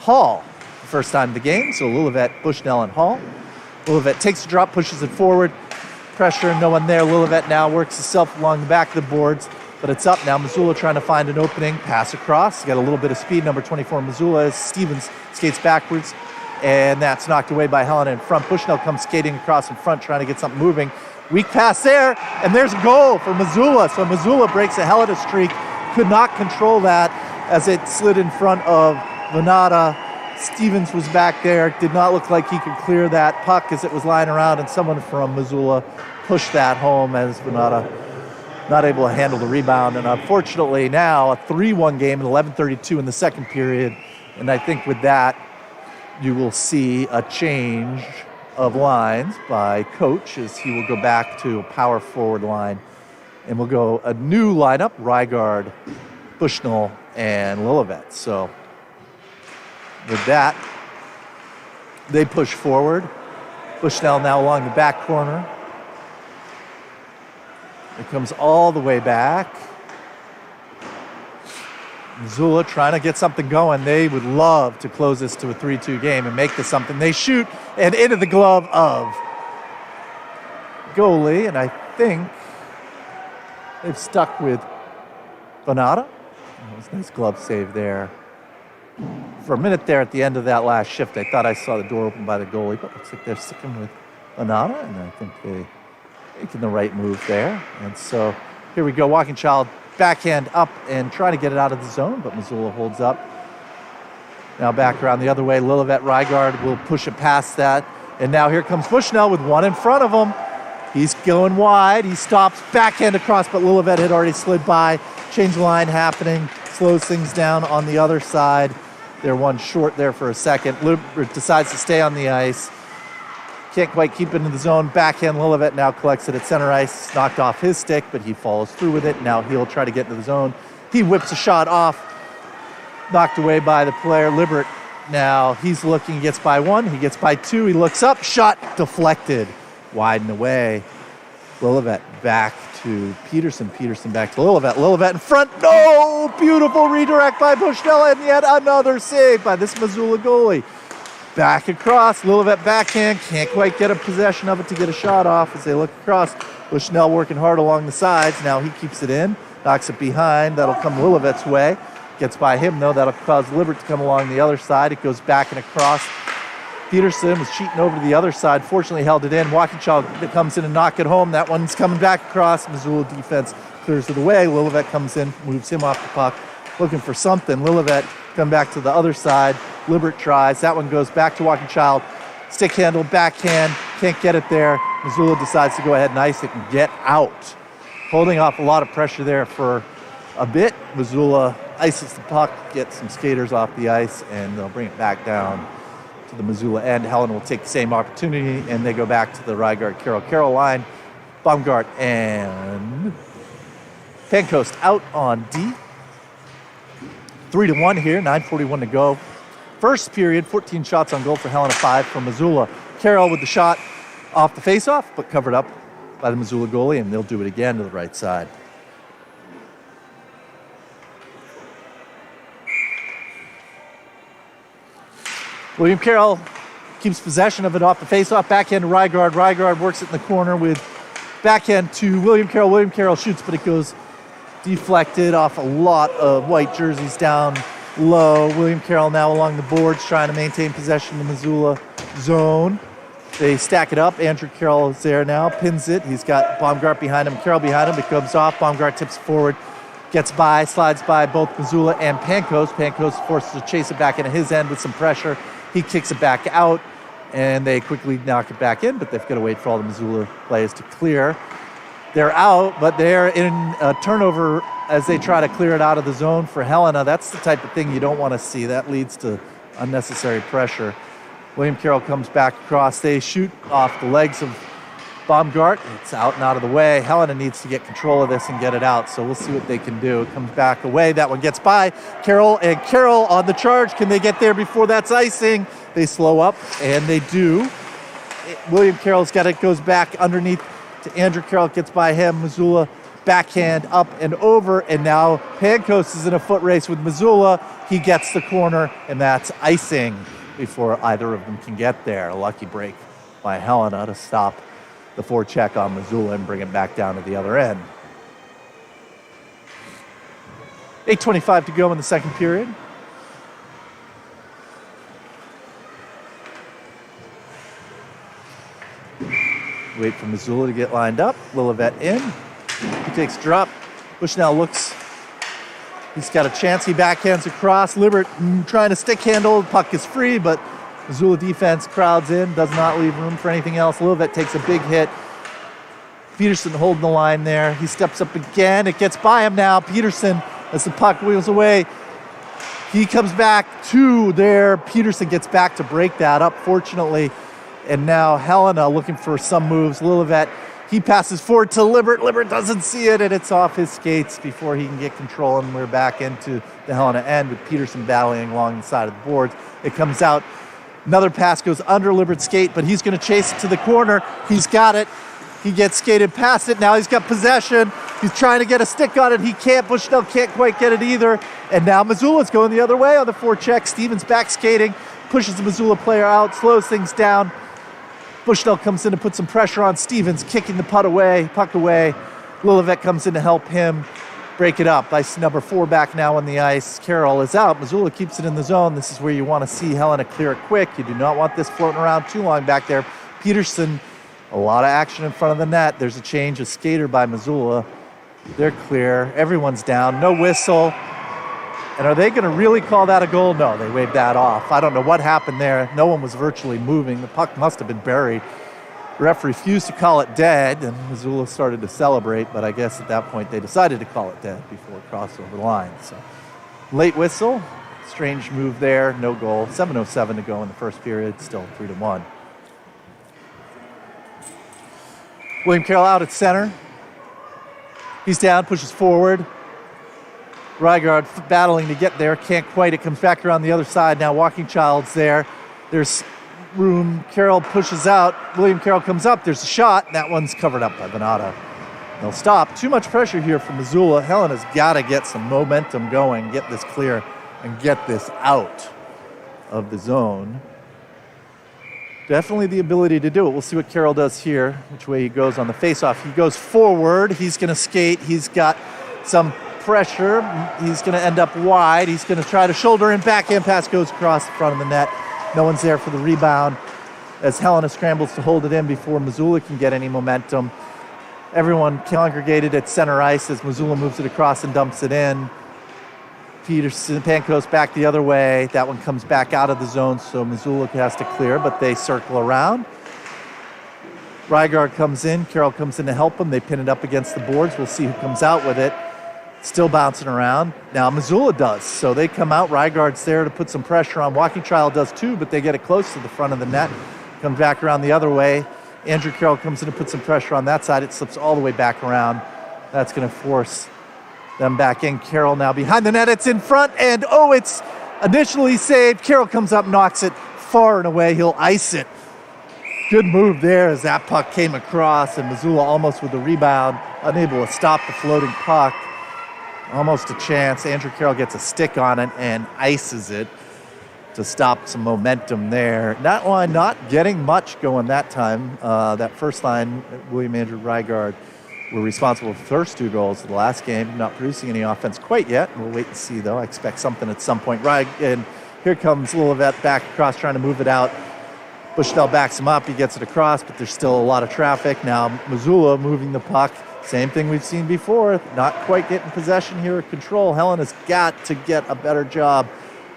Hall. first time in the game. So Lillivette, Bushnell, and Hall. Lillivette takes the drop, pushes it forward. Pressure, no one there. Lillivette now works itself along the back of the boards, but it's up now. Missoula trying to find an opening. Pass across. Got a little bit of speed. Number 24, Missoula. As Stevens skates backwards, and that's knocked away by Helena in front. Bushnell comes skating across in front, trying to get something moving. Weak pass there, and there's a goal for Missoula. So Missoula breaks a Helena streak. Could not control that as it slid in front of Venata. Stevens was back there. Did not look like he could clear that puck as it was lying around, and someone from Missoula pushed that home as Venata not able to handle the rebound. And unfortunately now a 3-1 game at 11:32 in the second period. And I think with that, you will see a change of lines by coach as he will go back to a power forward line. And we'll go a new lineup, Rygaard, Bushnell, and Lillivette. So with that, they push forward. Bushnell now along the back corner. It comes all the way back. Missoula trying to get something going. They would love to close this to a 3-2 game and make this something. They shoot and into the glove of goalie, and I think they've stuck with Venata. That was a nice glove save there. For a minute there at the end of that last shift, I thought I saw the door open by the goalie, but looks like they're sticking with Venata, and I think they're making the right move there. And so here we go, Walking Child backhand up and trying to get it out of the zone, but Missoula holds up. Now back around the other way, Lillivette Rygaard will push it past that. And now here comes Bushnell with one in front of him. He's going wide, he stops, backhand across, but Lillivette had already slid by. Change line happening, slows things down on the other side. They're one short there for a second. Lillivette decides to stay on the ice. Can't quite keep it in the zone. Backhand, Lillivette now collects it at center ice. Knocked off his stick, but he follows through with it. Now he'll try to get into the zone. He whips a shot off. Knocked away by the player. Libbert now, he's looking, he gets by one. He gets by two. He looks up. Shot deflected. Wide and away. Lillivette back to Peterson. Peterson back to Lillivette. Lillivette in front. No! Beautiful redirect by Bushnell, and yet another save by this Missoula goalie. Back across, Lillivette backhand, can't quite get a possession of it to get a shot off as they look across. Bushnell working hard along the sides. Now he keeps it in, knocks it behind. That'll come Lillivette's way. Gets by him though, that'll cause Libbert to come along the other side. It goes back and across. Peterson was cheating over to the other side, fortunately held it in. Walking Child comes in and knock it home. That one's coming back across. Missoula defense clears it away. Lillivette comes in, moves him off the puck, looking for something. Lillivette come back to the other side. Libbert tries. That one goes back to Walking Child. Stick handle, backhand. Can't get it there. Missoula decides to go ahead and ice it and get out. Holding off a lot of pressure there for a bit. Missoula ices the puck, gets some skaters off the ice, and they'll bring it back down to the Missoula end. Helena will take the same opportunity, and they go back to the Rygaard-Carroll line. Baumgart and Pancoast out on D. 3-1 here, 9:41 to go. First period, 14 shots on goal for Helena, 5 from Missoula. Carroll with the shot off the faceoff, but covered up by the Missoula goalie, and they'll do it again to the right side. William Carroll keeps possession of it off the faceoff, backhand to Rygaard. Rygaard works it in the corner with backhand to William Carroll. William Carroll shoots, but it goes deflected off a lot of white jerseys down low. William Carroll now along the boards trying to maintain possession in the Missoula zone. They stack it up. Andrew Carroll is there now, pins it. He's got Baumgart behind him, Carroll behind him. It comes off. Baumgart tips forward, gets by, slides by both Missoula and Pancoast. Pancoast forces to chase it back into his end with some pressure. He kicks it back out, and they quickly knock it back in, but they've got to wait for all the Missoula players to clear. They're out, but they're in a turnover as they try to clear it out of the zone for Helena. That's the type of thing you don't want to see. That leads to unnecessary pressure. William Carroll comes back across. They shoot off the legs of Baumgart. It's out and out of the way. Helena needs to get control of this and get it out, so we'll see what they can do. It comes back away. That one gets by Carroll, and Carroll on the charge. Can they get there before that's icing? They slow up, and they do. William Carroll's got it, goes back underneath to Andrew Carroll, gets by him. Missoula backhand up and over, and now Pancoast is in a foot race with Missoula. He gets the corner, and that's icing. before either of them can get there. A lucky break by Helena to stop the forecheck on Missoula and bring it back down to the other end. 8:25 to go in the second period. Wait for Missoula to get lined up. Lillivette in. He takes a drop. Bushnell looks. He's got a chance. He backhands across. Libbert trying to stick handle. Puck is free, but Missoula defense crowds in. Does not leave room for anything else. Lillivette takes a big hit. Peterson holding the line there. He steps up again. It gets by him now. Peterson, as the puck wheels away, he comes back to there. Peterson gets back to break that up, fortunately. And now Helena looking for some moves. Lillivette, he passes forward to Libbert. Libbert doesn't see it, and it's off his skates before he can get control. And we're back into the Helena end with Peterson battling along the side of the boards. It comes out. Another pass goes under Libbert's skate, but he's going to chase it to the corner. He's got it. He gets skated past it. Now he's got possession. He's trying to get a stick on it. He can't. Bushnell can't quite get it either. And now Missoula's going the other way on the forecheck. Stevens back skating, pushes the Missoula player out, slows things down. Bushnell comes in to put some pressure on Stevens, kicking the puck away. Lillivette comes in to help him break it up. Ice number 4 back now on the ice. Carroll is out. Missoula keeps it in the zone. This is where you want to see Helena clear it quick. You do not want this floating around too long back there. Peterson, a lot of action in front of the net. There's a change, a skater by Missoula. They're clear. Everyone's down. No whistle. And are they going to really call that a goal? No, they waved that off. I don't know what happened there. No one was virtually moving. The puck must have been buried. The ref refused to call it dead, and Missoula started to celebrate, but I guess at that point they decided to call it dead before it crossed over the line. So, late whistle, strange move there, no goal. 7:07 to go in the first period, still 3-1. William Carroll out at center. He's down, pushes forward. Rygaard battling to get there, can't quite. It comes back around the other side. Now Walking Child's there. There's room. Carroll pushes out. William Carroll comes up. There's a shot. That one's covered up by Venata. They'll stop. Too much pressure here from Missoula. Helena's got to get some momentum going, get this clear, and get this out of the zone. Definitely the ability to do it. We'll see what Carroll does here, which way he goes on the faceoff. He goes forward. He's going to skate. He's got some pressure. He's going to end up wide. He's going to try to shoulder in. Backhand pass goes across the front of the net. No one's there for the rebound as Helena scrambles to hold it in before Missoula can get any momentum. Everyone congregated at center ice as Missoula moves it across and dumps it in. Peterson, Pankos back the other way. That one comes back out of the zone, so Missoula has to clear, but they circle around. Rygaard comes in. Carroll comes in to help him. They pin it up against the boards. We'll see who comes out with it. Still bouncing around. Now Missoula does. So they come out. Rygaard's there to put some pressure on. Walking Child does too, but they get it close to the front of the net. Comes back around the other way. Andrew Carroll comes in to put some pressure on that side. It slips all the way back around. That's going to force them back in. Carroll now behind the net. It's in front, and it's initially saved. Carroll comes up, knocks it far and away. He'll ice it. Good move there as that puck came across, and Missoula almost with the rebound, unable to stop the floating puck. Almost a chance. Andrew Carroll gets a stick on it and ices it to stop some momentum there. That line not getting much going that time. That first line, William Andrew Rygaard, were responsible for the first 2 goals of the last game, not producing any offense quite yet. We'll wait and see, though. I expect something at some point. And here comes Lillivette back across, trying to move it out. Bushnell backs him up. He gets it across, but there's still a lot of traffic. Now Missoula moving the puck. Same thing we've seen before. Not quite getting possession here or control. Helena's got to get a better job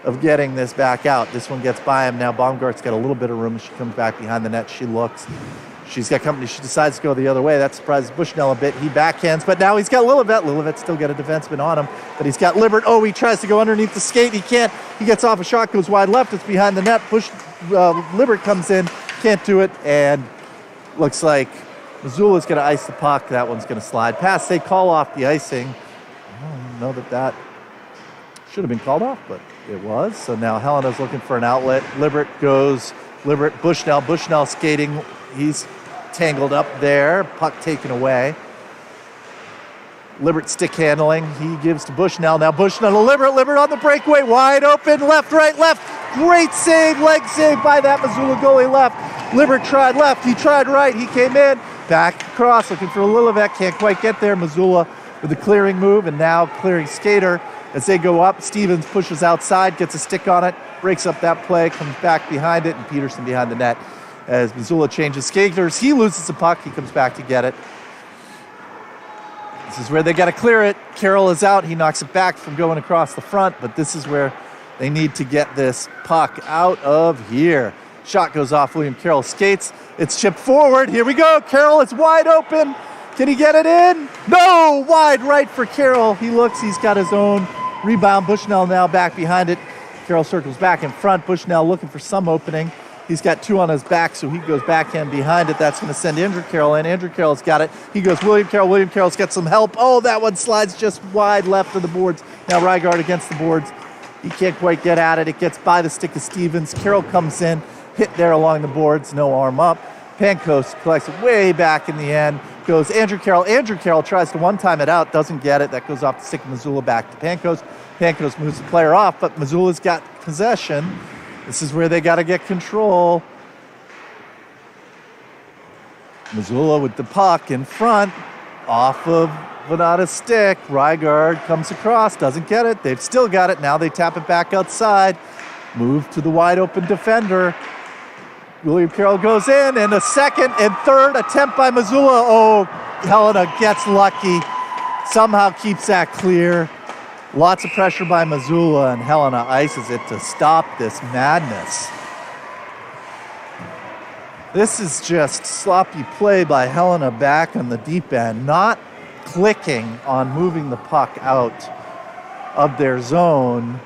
of getting this back out. This one gets by him. Now Baumgart's got a little bit of room. She comes back behind the net. She looks. She's got company. She decides to go the other way. That surprises Bushnell a bit. He backhands, but now he's got Lillivette. Lillivette's still got a defenseman on him, but he's got Libbert. He tries to go underneath the skate. He can't. He gets off a shot, goes wide left. It's behind the net. Libbert comes in, can't do it, and looks like Missoula's going to ice the puck. That one's going to slide past. They call off the icing. I don't know that should have been called off, but it was. So now Helena's looking for an outlet. Libbert goes. Bushnell skating. He's tangled up there. Puck taken away. Libbert stick handling. He gives to Bushnell. Now Bushnell to Libbert. Libbert on the breakaway. Wide open. Left, right, left. Great save, leg save by that Missoula goalie left. Libbert tried left, he tried right, he came in. Back across, looking for Lilivec, can't quite get there. Missoula with a clearing move and now clearing skater. As they go up, Stevens pushes outside, gets a stick on it, breaks up that play, comes back behind it, and Peterson behind the net. As Missoula changes skaters, he loses the puck, he comes back to get it. This is where they got to clear it. Carroll is out, he knocks it back from going across the front, but this is where they need to get this puck out of here. Shot goes off, William Carroll skates, it's chipped forward, here we go, Carroll is wide open. Can he get it in? No, wide right for Carroll. He looks, he's got his own rebound. Bushnell now back behind it. Carroll circles back in front. Bushnell looking for some opening. He's got two on his back, so he goes backhand behind it. That's going to send Andrew Carroll in. Andrew Carroll's got it. He goes William Carroll. William Carroll's got some help. Oh, that one slides just wide left of the boards. Now Rygaard against the boards. He can't quite get at it. It gets by the stick of Stevens. Carroll comes in, hit there along the boards, no arm up. Pankos collects it way back in the end. Goes Andrew Carroll. Andrew Carroll tries to one-time it out, doesn't get it. That goes off the stick of Missoula back to Pankos. Pankos moves the player off, but Missoula's got possession. This is where they got to get control. Missoula with the puck in front, off of Venata's stick. Rygaard comes across, doesn't get it. They've still got it. Now they tap it back outside. Move to the wide-open defender. William Carroll goes in, and a second and third attempt by Missoula. Oh, Helena gets lucky. Somehow keeps that clear. Lots of pressure by Missoula, and Helena ices it to stop this madness. This is just sloppy play by Helena back on the deep end, not clicking on moving the puck out of their zone.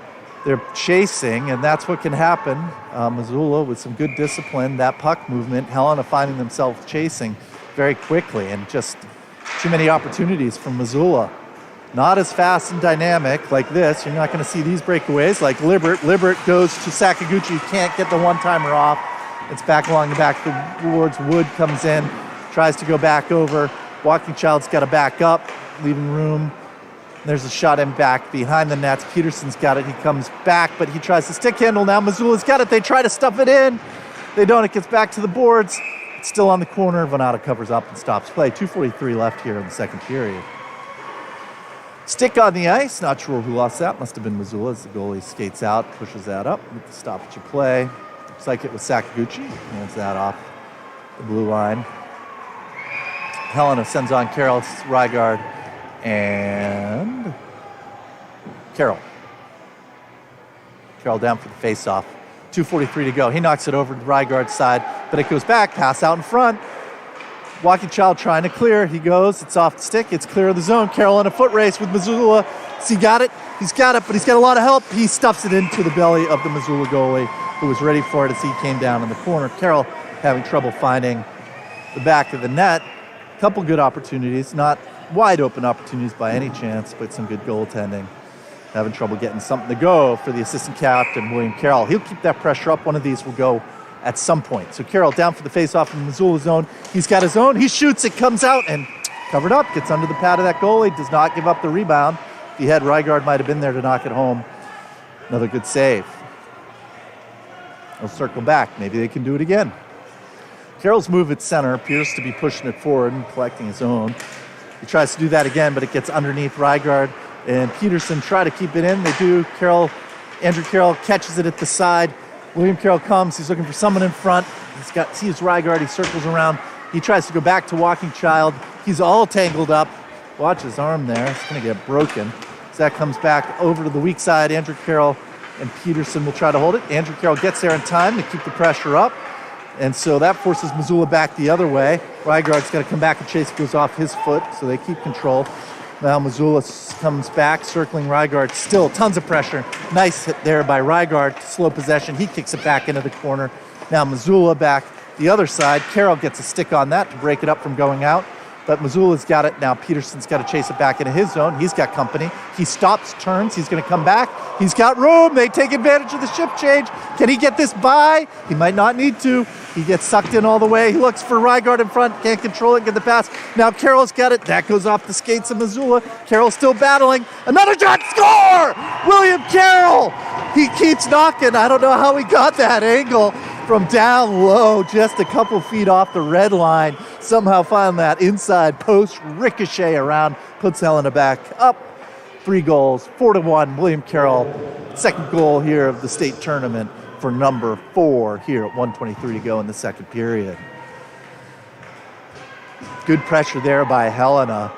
They're chasing, and that's what can happen. Missoula with some good discipline, that puck movement, Helena finding themselves chasing very quickly, and just too many opportunities from Missoula. Not as fast and dynamic like this. You're not going to see these breakaways like Libbert. Libbert goes to Sakaguchi, can't get the one-timer off. It's back along the back of the boards. Wood comes in, tries to go back over. Walking Child's got to back up, leaving room. There's a shot in back behind the nets. Peterson's got it. He comes back, but he tries to stick handle. Now Missoula's got it. They try to stuff it in. They don't. It gets back to the boards. It's still on the corner. Venata covers up and stops play. 2:43 left here in the second period. Stick on the ice. Not sure who lost that. Must have been Missoula as the goalie skates out, pushes that up with the stoppage of play. Looks like it was Sakaguchi. Hands that off the blue line. Helena sends on Carroll, Rygaard, and Carroll. Carroll down for the face-off. 2:43 to go. He knocks it over to Rygaard's side, but it goes back, pass out in front. Walking Child trying to clear. He goes, it's off the stick, it's clear of the zone. Carroll in a foot race with Missoula. Has he got it? He's got it, but he's got a lot of help. He stuffs it into the belly of the Missoula goalie, who was ready for it as he came down in the corner. Carroll having trouble finding the back of the net. A couple good opportunities, not wide open opportunities by any chance, but some good goaltending. Having trouble getting something to go for the assistant captain, William Carroll. He'll keep that pressure up. One of these will go at some point. So Carroll down for the face-off in the Missoula zone. He's got his own. He shoots. It comes out and covered up. Gets under the pad of that goalie. Does not give up the rebound. If he had, Rygaard might have been there to knock it home. Another good save. They'll circle back. Maybe they can do it again. Carroll's move at center appears to be pushing it forward and collecting his own. He tries to do that again, but it gets underneath Rygaard. And Peterson try to keep it in. They do. Andrew Carroll catches it at the side. William Carroll comes. He's looking for someone in front. Sees Rygaard. He circles around. He tries to go back to Walking Child. He's all tangled up. Watch his arm there. It's going to get broken. As that comes back over to the weak side, Andrew Carroll and Peterson will try to hold it. Andrew Carroll gets there in time to keep the pressure up. And so that forces Missoula back the other way. Rygaard's got to come back and chase. It goes off his foot, so they keep control. Now Missoula comes back, circling Rygaard. Still tons of pressure. Nice hit there by Rygaard. Slow possession. He kicks it back into the corner. Now Missoula back the other side. Carroll gets a stick on that to break it up from going out. But Missoula's got it. Now Peterson's got to chase it back into his zone. He's got company. He stops, turns. He's going to come back. He's got room. They take advantage of the shift change. Can he get this by? He might not need to. He gets sucked in all the way. He looks for Rygaard in front. Can't control it. Get the pass. Now Carroll's got it. That goes off the skates of Missoula. Carroll's still battling. Another shot. Score! William Carroll He keeps knocking. I don't know how he got that angle from down low, just a couple feet off the red line. Somehow found that inside post ricochet around, puts Helena back up. 3 goals, 4-1. William Carroll, second goal here of the state tournament for number 4 here at 1:23 to go in the second period. Good pressure there by Helena.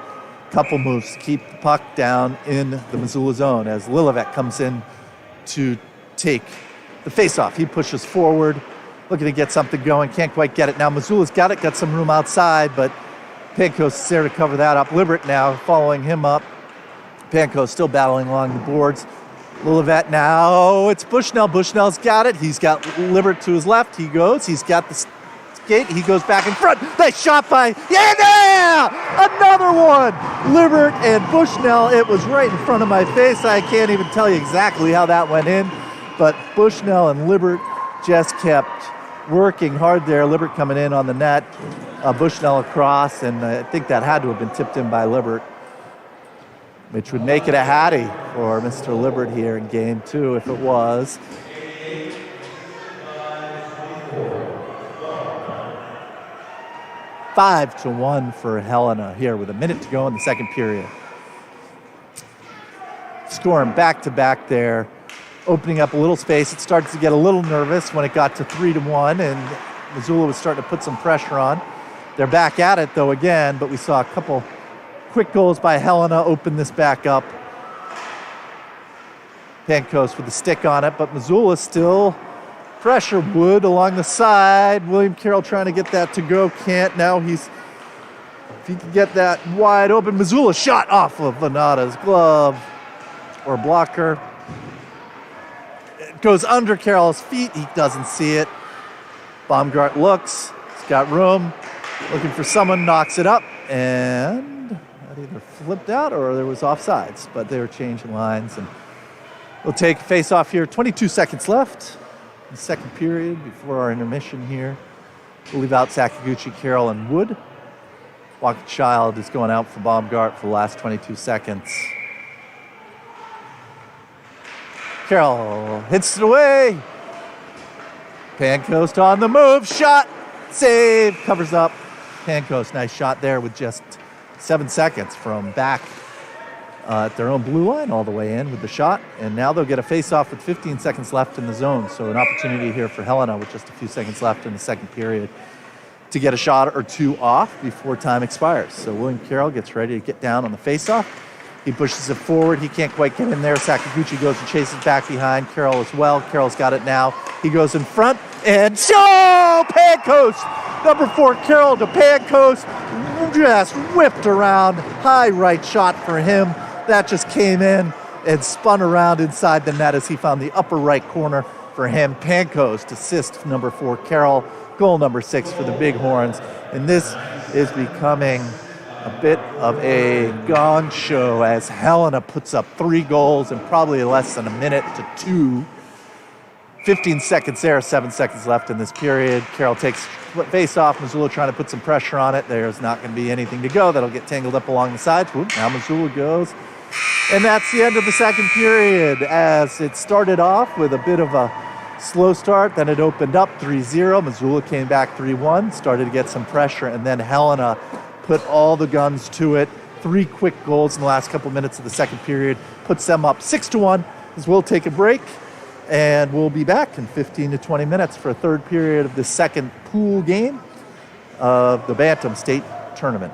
Couple moves to keep the puck down in the Missoula zone as Lillivec comes in to take the faceoff. He pushes forward, looking to get something going, can't quite get it. Now Missoula's got it, got some room outside, but Pankos is there to cover that up. Libbert now following him up. Pankos still battling along the boards. Lillivec now, it's Bushnell. Bushnell's got it. He's got Libbert to his left. He goes, he's got the skate. He goes back in front. Nice shot by, another one. Libbert and Bushnell. It was right in front of my face. I can't even tell you exactly how that went in, but Bushnell and Libbert just kept working hard there. Libbert coming in on the net, Bushnell across, and I think that had to have been tipped in by Libbert, which would make it a hattie for Mr. Libbert here in game 2 if it was. Five to 1 for Helena here with a minute to go in the second period. Scoring back-to-back there, opening up a little space. It started to get a little nervous when it got to 3-1, and Missoula was starting to put some pressure on. They're back at it, though, again, but we saw a couple quick goals by Helena open this back up. Pankos with the stick on it, but Missoula still pressure. Wood along the side. William Carroll trying to get that to go. Can't. Now if he can get that wide open. Missoula shot off of Venata's glove or blocker. It goes under Carroll's feet. He doesn't see it. Baumgart looks. He's got room. Looking for someone. Knocks it up. And that either flipped out or there was offsides. But they were changing lines. And we'll take a face-off here. 22 seconds left. The second period before our intermission here. We'll leave out Sakaguchi, Carroll, and Wood. Walker Child is going out for Baumgart for the last 22 seconds. Carroll hits it away. Pankos on the move. Shot. Save. Covers up. Pankos, nice shot there with just 7 seconds from back at their own blue line all the way in with the shot. And now they'll get a face-off with 15 seconds left in the zone. So an opportunity here for Helena with just a few seconds left in the second period to get a shot or two off before time expires. So William Carroll gets ready to get down on the face-off. He pushes it forward. He can't quite get in there. Sakaguchi goes and chases back behind. Carroll as well. Carroll's got it now. He goes in front and Pankos! Number 4, Carroll to Pankos. Just whipped around. High right shot for him. That just came in and spun around inside the net as he found the upper right corner for him. Pankos to assist number 4, Carroll. Goal number 6 for the Bighorns. And this is becoming a bit of a gong show as Helena puts up 3 goals in probably less than a minute to 2. 15 seconds there, 7 seconds left in this period. Carroll takes face off. Missoula trying to put some pressure on it. There's not going to be anything to go. That'll get tangled up along the sides. Whoop, now Missoula goes. And that's the end of the second period as it started off with a bit of a slow start. Then it opened up 3-0. Missoula came back 3-1, started to get some pressure. And then Helena put all the guns to it. 3 quick goals in the last couple minutes of the second period. Puts them up 6-1 as we'll take a break. And we'll be back in 15 to 20 minutes for a third period of the second pool game of the Bantam State Tournament.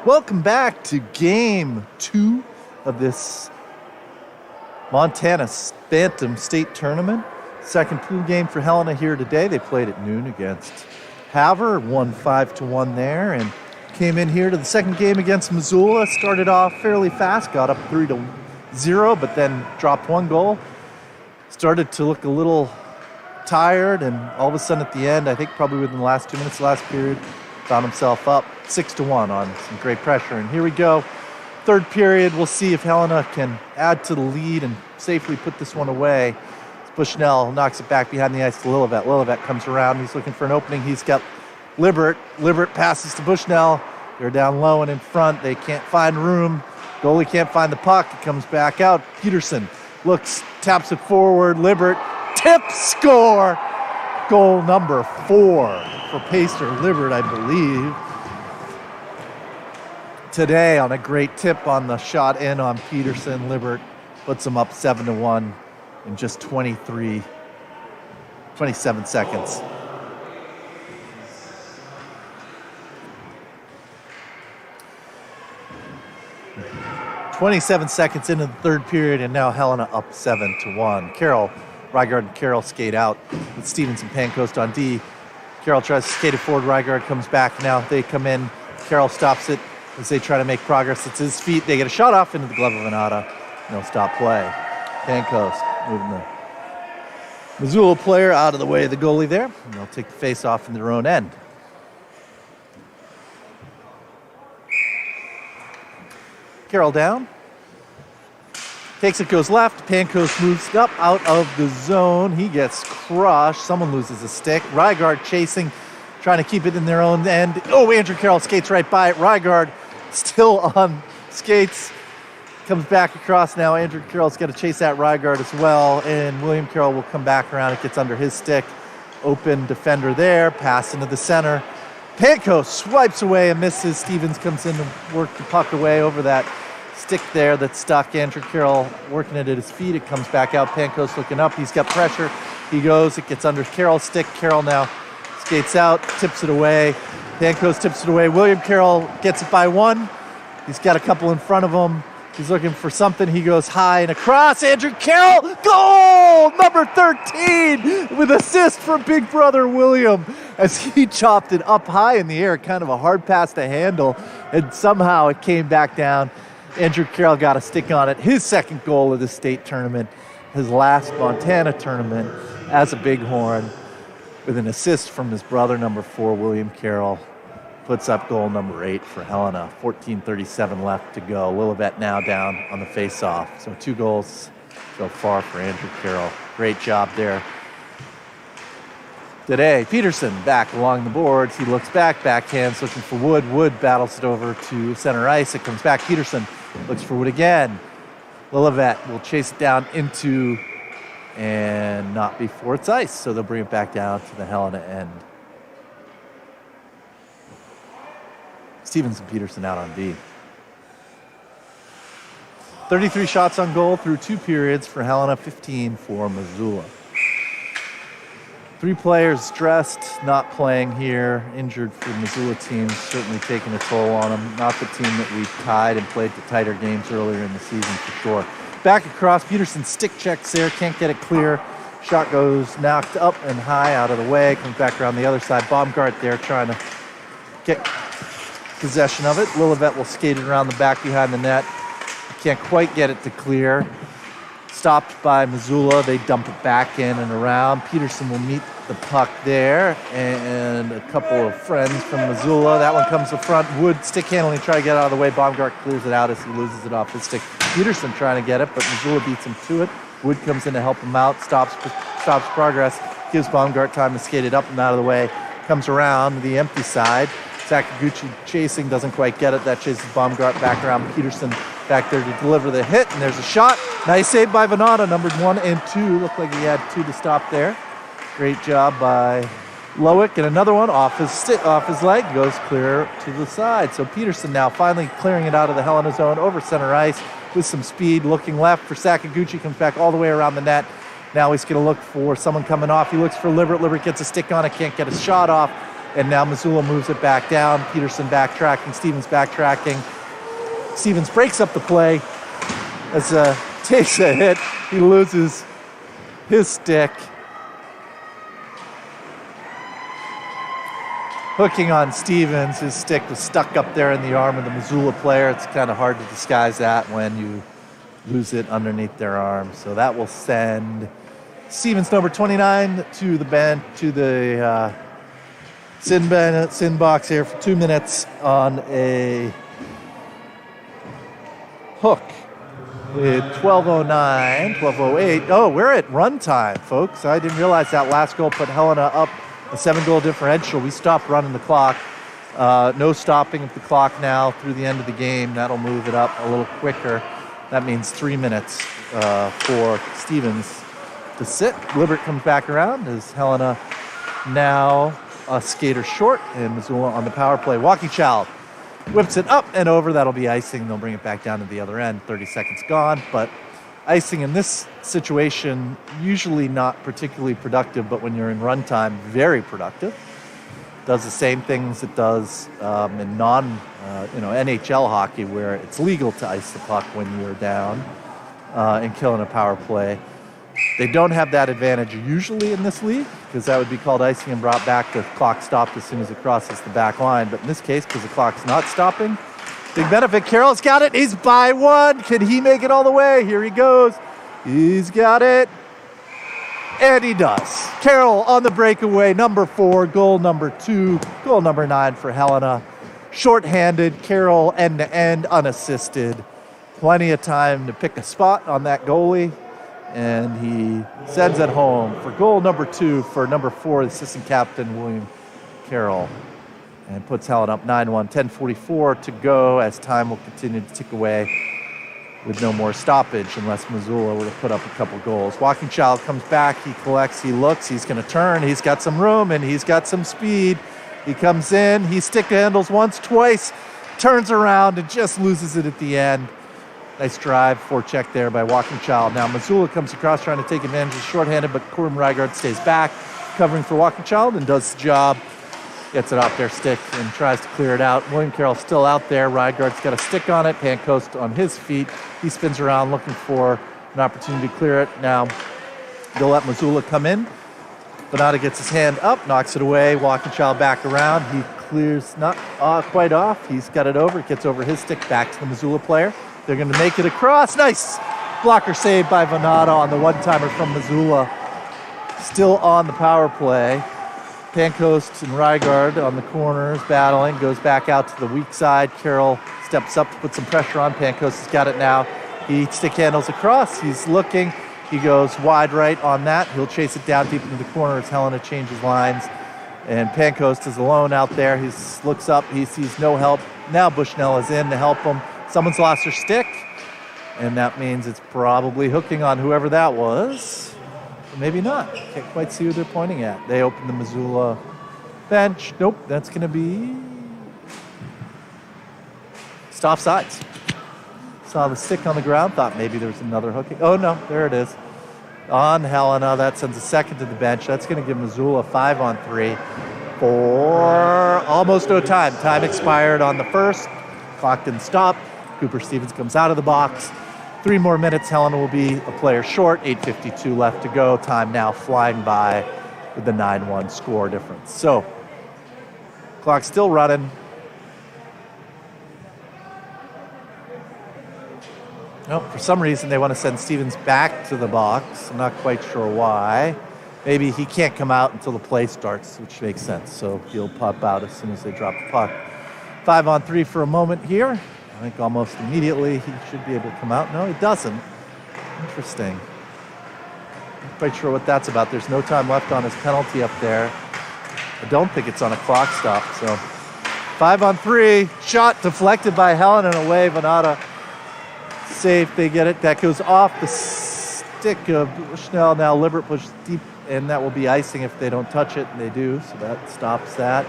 Welcome back to Game 2 of this Montana Bantam State Tournament. Second pool game for Helena here today. They played at noon against Havre, won 5-1 there, and came in here to the second game against Missoula. Started off fairly fast, got up 3-0, but then dropped one goal. Started to look a little tired, and all of a sudden at the end, I think probably within the last 2 minutes of the last period, found himself up 6-1 on some great pressure. And here we go. Third period, we'll see if Helena can add to the lead and safely put this one away. Bushnell knocks it back behind the ice to Lillivette. Lillivette comes around. He's looking for an opening. He's got Libert. Libert passes to Bushnell. They're down low and in front. They can't find room. Goalie can't find the puck. It comes back out. Peterson looks, taps it forward. Libert, tip, score! Goal number 4 for Pacer Libert, I believe. Today on a great tip on the shot in on Peterson. Libert puts him up 7-1 in just 27 seconds. "27 seconds into the third period, and now Helena up 7-1. Rygaard and Carroll skate out with Stevens and Pancoast on D. Carroll tries to skate it forward. Rygaard comes back. Now they come in. Carroll stops it as they try to make progress. It's his feet. They get a shot off into the glove of Anata. No stop play. Pancoast moving the Missoula player out of the way of the goalie there. And they'll take the face off in their own end. Carroll down. Takes it, goes left. Pancoast moves up out of the zone. He gets crushed. Someone loses a stick. Rygaard chasing, trying to keep it in their own end. Oh, Andrew Carroll skates right by it. Rygaard still on skates. Comes back across now. Andrew Carroll's got to chase that Rygaard as well. And William Carroll will come back around. It gets under his stick. Open defender there. Pass into the center. Pancoast swipes away and misses. Stevens comes in to work the puck away over that stick there that's stuck. Andrew Carroll working it at his feet. It comes back out. Pancoast looking up. He's got pressure. He goes. It gets under Carroll's stick. Carroll now skates out, tips it away. Pancoast tips it away. William Carroll gets it by one. He's got a couple in front of him. He's looking for something. He goes high and across. Andrew Carroll, goal! Number 13 with assist from big brother William as he chopped it up high in the air. Kind of a hard pass to handle, and somehow it came back down. Andrew Carroll got a stick on it. His second goal of the state tournament, his last Montana tournament as a Bighorn, with an assist from his brother, number 4, William Carroll. Puts up goal number 8 for Helena. 14:37 left to go. Lillivette now down on the face-off. So 2 goals so far for Andrew Carroll. Great job there today. Peterson back along the boards. He looks back, backhands, looking for Wood. Wood battles it over to center ice. It comes back. Peterson looks for Wood again. Lillivette will chase it down into and not before it's ice. So they'll bring it back down to the Helena end. Stevens and Peterson out on D. 33 shots on goal through 2 periods for Helena, 15 for Missoula. 3 players stressed, not playing here, injured for the Missoula team, certainly taking a toll on them. Not the team that we tied and played the tighter games earlier in the season for sure. Back across, Peterson stick checks there, can't get it clear. Shot goes knocked up and high out of the way, comes back around the other side. Baumgart there trying to get possession of it. Lillivette will skate it around the back behind the net. Can't quite get it to clear. Stopped by Missoula. They dump it back in and around. Peterson will meet the puck there, and a couple of friends from Missoula. That one comes to front. Wood stick handling, try to get out of the way. Baumgart clears it out as he loses it off his stick. Peterson trying to get it, but Missoula beats him to it. Wood comes in to help him out, stops progress, gives Baumgart time to skate it up and out of the way. Comes around the empty side. Sakaguchi chasing, doesn't quite get it. That chases Baumgart back around. Peterson back there to deliver the hit, and there's a shot. Nice save by Venata, numbered 1 and 2. Looked like he had 2 to stop there. Great job by Lowick, and another one off his leg, goes clear to the side. So Peterson now finally clearing it out of the Helena zone over center ice with some speed, looking left for Sakaguchi, comes back all the way around the net. Now he's going to look for someone coming off. He looks for Libert. Libert gets a stick on it, can't get a shot off. And now Missoula moves it back down. Peterson backtracking, Stevens backtracking. Stevens breaks up the play as takes a hit. He loses his stick. Hooking on Stevens, his stick was stuck up there in the arm of the Missoula player. It's kind of hard to disguise that when you lose it underneath their arm. So that will send Stevens, number 29, to the bench, to the sin box here for 2 minutes on a hook. With 12:09, 12:08. Oh, we're at runtime, folks. I didn't realize that last goal put Helena up a 7-goal differential. We stopped running the clock. No stopping of the clock now through the end of the game. That'll move it up a little quicker. That means 3 minutes for Stevens to sit. Libbert comes back around as Helena now a skater short and Missoula on the power play. Walking Child whips it up and over. That'll be icing. They'll bring it back down to the other end. 30 seconds gone, but icing in this situation, usually not particularly productive, but when you're in runtime, very productive. Does the same things it does in NHL hockey, where it's legal to ice the puck when you're down and killing a power play. They don't have that advantage usually in this league, because that would be called icing and brought back. The clock stopped as soon as it crosses the back line. But in this case, because the clock's not stopping, big benefit. Carroll's got it. He's by one. Can he make it all the way? Here he goes. He's got it. And he does. Carroll on the breakaway, number 4, goal number 2, goal number 9 for Helena. Short-handed, Carroll end-to-end, unassisted. Plenty of time to pick a spot on that goalie. And he sends it home for goal number 2 for number 4, assistant captain William Carroll. And puts Helena up 9-1, 10:44 to go as time will continue to tick away with no more stoppage unless Missoula were to put up a couple goals. Walking Child comes back, he collects, he looks, he's going to turn, he's got some room and he's got some speed. He comes in, he stick handles once, twice, turns around and just loses it at the end. Nice drive, forecheck there by Walking Child. Now Missoula comes across trying to take advantage of the shorthanded, but Corbin Rygaard stays back, covering for Walking Child and does the job. Gets it off their stick and tries to clear it out. William Carroll's still out there. Rygaard's got a stick on it. Pancoast on his feet. He spins around looking for an opportunity to clear it. Now they'll let Missoula come in. Bonata gets his hand up, knocks it away. Walking Child back around. He clears not quite off. He's got it over. It gets over his stick back to the Missoula player. They're going to make it across. Nice blocker save by Bonata on the one-timer from Missoula. Still on the power play. Pancoast and Rygaard on the corners battling. Goes back out to the weak side. Carroll steps up to put some pressure on. Pancoast has got it now. He stick handles across. He's looking. He goes wide right on that. He'll chase it down deep into the corner as Helena changes lines. And Pancoast is alone out there. He looks up. He sees no help. Now Bushnell is in to help him. Someone's lost their stick. And that means it's probably hooking on whoever that was. Or maybe not. Can't quite see who they're pointing at. They open the Missoula bench. Nope, that's going to be... It's offsides. Saw the stick on the ground, thought maybe there was another hooking. Oh, no, there it is. On Helena, that sends a second to the bench. That's going to give Missoula 5-on-3 for almost no time. Time expired on the first. Clock didn't stop. Cooper Stevens comes out of the box. 3 more minutes. Helena will be a player short. 8:52 left to go. Time now flying by with the 9-1 score difference. So, clock still running. Oh, for some reason, they want to send Stevens back to the box. I'm not quite sure why. Maybe he can't come out until the play starts, which makes sense. So he'll pop out as soon as they drop the puck. 5-on-3 for a moment here. I think almost immediately he should be able to come out. No, he doesn't. Interesting. Not quite sure what that's about. There's no time left on his penalty up there. I don't think it's on a clock stop. So 5-on-3. Shot deflected by Helena and away. Bonata safe. They get it. That goes off the stick of Bushnell. Now Libbert pushes deep, and that will be icing if they don't touch it, and they do. So that stops that.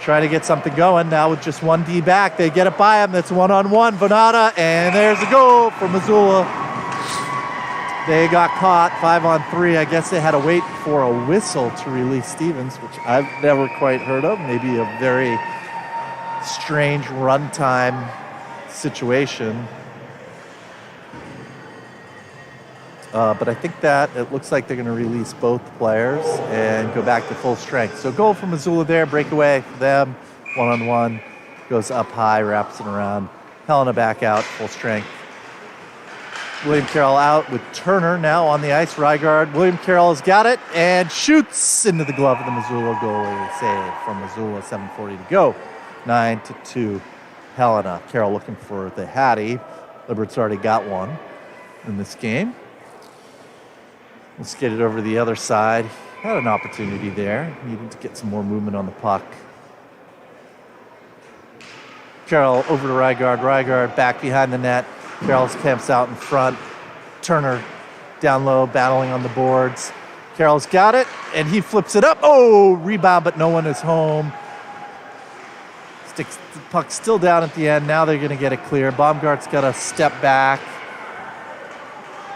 Trying to get something going now with just 1D back. They get it by him. That's 1-on-1. Bonata, and there's a goal for Missoula. They got caught 5-on-3. I guess they had to wait for a whistle to release Stevens, which I've never quite heard of. Maybe a very strange runtime situation. But I think that it looks like they're going to release both players and go back to full strength. So goal for Missoula there, breakaway for them, one-on-one, goes up high, wraps it around. Helena back out, full strength. William Carroll out with Turner now on the ice. Rygaard. William Carroll has got it and shoots into the glove of the Missoula goalie. Save from Missoula, 7:40 to go. 9-2. Helena. Carroll looking for the Hattie. Libert's already got one in this game. Let's get it over to the other side. Had an opportunity there. Needed to get some more movement on the puck. Carroll over to Rygaard. Rygaard back behind the net. Carroll's camps out in front. Turner down low, battling on the boards. Carroll's got it, and he flips it up. Oh, rebound, but no one is home. The puck still down at the end. Now they're going to get it clear. Baumgart's got to step back.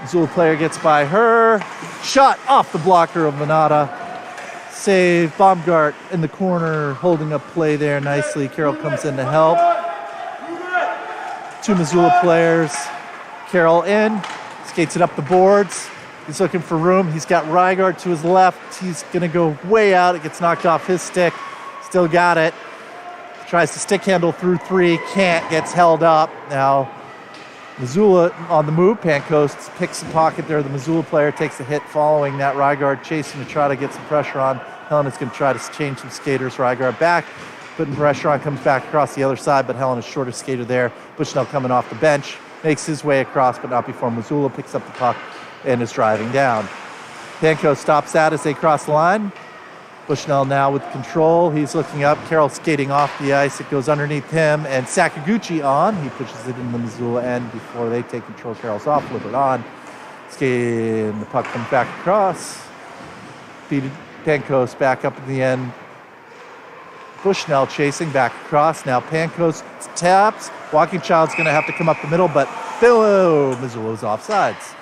Missoula player gets by her. Shot off the blocker of Manata. Save. Baumgart in the corner, holding up play there nicely. Carroll comes in to help. Two Missoula players. Carroll in, skates it up the boards. He's looking for room. He's got Rygaard to his left. He's going to go way out. It gets knocked off his stick. Still got it. Tries to stick handle through three. Can't. Gets held up. Now Missoula on the move. Pancoast picks the pocket there. The Missoula player takes a hit following that. Rygaard chasing to try to get some pressure on. Helena's going to try to change some skaters. Rygaard back. Putting pressure on, comes back across the other side, but Helena's shortest skater there. Bushnell coming off the bench, makes his way across, but not before Missoula picks up the puck and is driving down. Panko stops that as they cross the line. Bushnell now with control. He's looking up. Carroll skating off the ice. It goes underneath him, and Sakaguchi on. He pushes it in the Missoula end before they take control. Carroll's off, flip it on. Skating, the puck comes back across. Pancoast back up in the end. Bushnell chasing back across. Now Pancoast taps. Walking Child's going to have to come up the middle, but Missoula's offsides.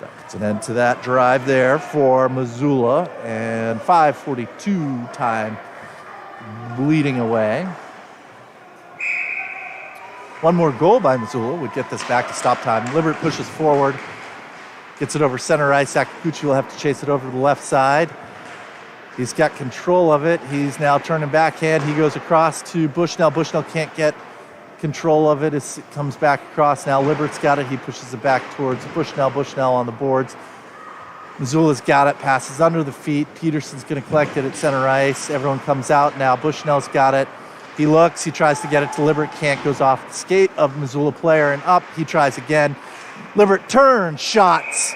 That puts an end to that drive there for Missoula, and 5:42 time bleeding away. One more goal by Missoula would get this back to stop time. Libert pushes forward, gets it over center ice. Sakaguchi will have to chase it over to the left side. He's got control of it. He's now turning backhand. He goes across to Bushnell. Bushnell can't get control of it. It comes back across. Now Libert's got it. He pushes it back towards Bushnell. Bushnell on the boards. Missoula's got it. Passes under the feet. Peterson's going to collect it at center ice. Everyone comes out now. Bushnell's got it. He looks. He tries to get it to Libert. Can't. Goes off the skate of Missoula player and up. He tries again. Libert turns. Shots.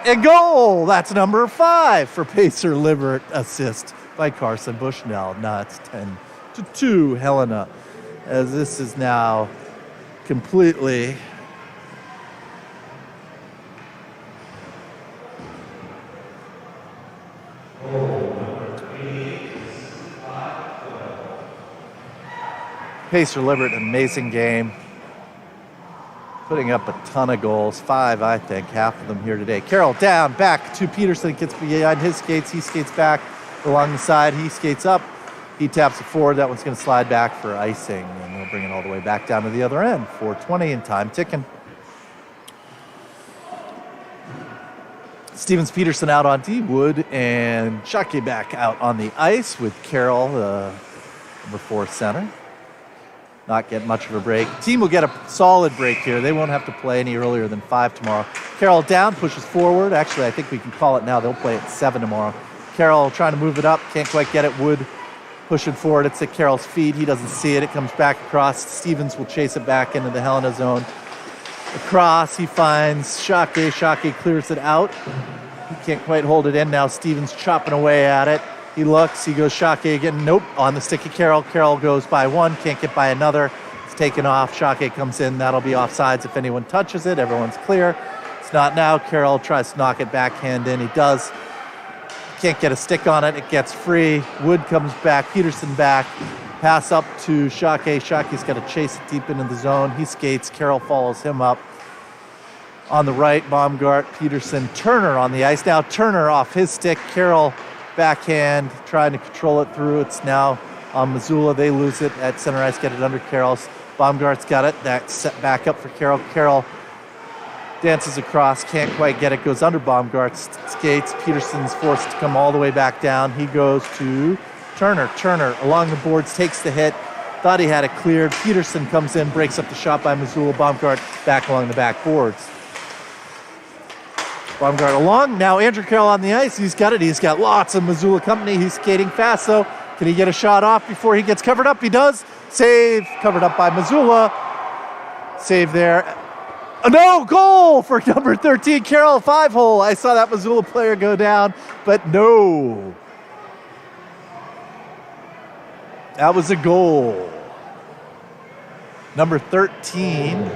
And goal! That's number 5 for Pacer Libert. Assist by Carson Bushnell. Now it's 10-2 Helena, as this is now completely Pacer Libert, an amazing game. Putting up a ton of goals, 5, I think, half of them here today. Carroll down, back to Peterson, gets behind his skates. He skates back along the side. He skates up. He taps it forward. That one's going to slide back for icing, and we'll bring it all the way back down to the other end. 4:20 and time ticking. Stevens Peterson out on D. Wood and Shake back out on the ice with Carroll, number 4 center. Not get much of a break. Team will get a solid break here. They won't have to play any earlier than 5 tomorrow. Carroll down, pushes forward. Actually, I think we can call it now. They'll play at 7 tomorrow. Carroll trying to move it up. Can't quite get it. Wood pushing forward. It's at Carroll's feet. He doesn't see it. It comes back across. Stevens will chase it back into the Helena zone. Across, he finds Shake. Shake clears it out. He can't quite hold it in. Now Stevens chopping away at it. He looks, he goes Shake again. Nope, on the stick of Carroll. Carroll goes by one, can't get by another. It's taken off. Shake comes in. That'll be offsides if anyone touches it. Everyone's clear. It's not now. Carroll tries to knock it backhand in. He does. Can't get a stick on it. It gets free. Wood comes back. Peterson back. Pass up to Shake. Shake's got to chase it deep into the zone. He skates. Carroll follows him up. on the right, Baumgart, Peterson, Turner on the ice. Now Turner off his stick. Carroll backhand, trying to control it through. It's now on Missoula. They lose it at center ice, get it under Carroll's. Baumgart's got it. That's set back up for Carroll. Carroll dances across, can't quite get it, goes under Baumgart's skates. Peterson's forced to come all the way back down. He goes to Turner. Turner along the boards, takes the hit. Thought he had it cleared. Peterson comes in, breaks up the shot by Missoula. Baumgart back along the back boards. Baumgart along. Now Andrew Carroll on the ice. He's got it. He's got lots of Missoula company. He's skating fast, though. Can he get a shot off before he gets covered up? He does. Save. Covered up by Missoula. Save there. No, goal for number 13, Carroll, 5-hole. I saw that Missoula player go down, but no. That was a goal. Number 13.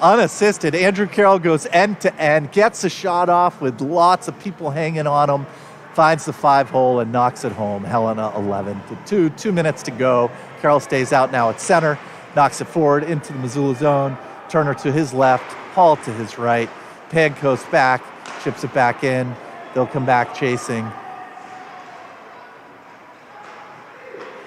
Unassisted. Andrew Carroll goes end to end, gets a shot off with lots of people hanging on him, finds the 5-hole and knocks it home. Helena 11-2. 2 minutes to go. Carroll stays out now at center, knocks it forward into the Missoula zone. Turner to his left, Hall to his right. Pancoast back, chips it back in. They'll come back chasing.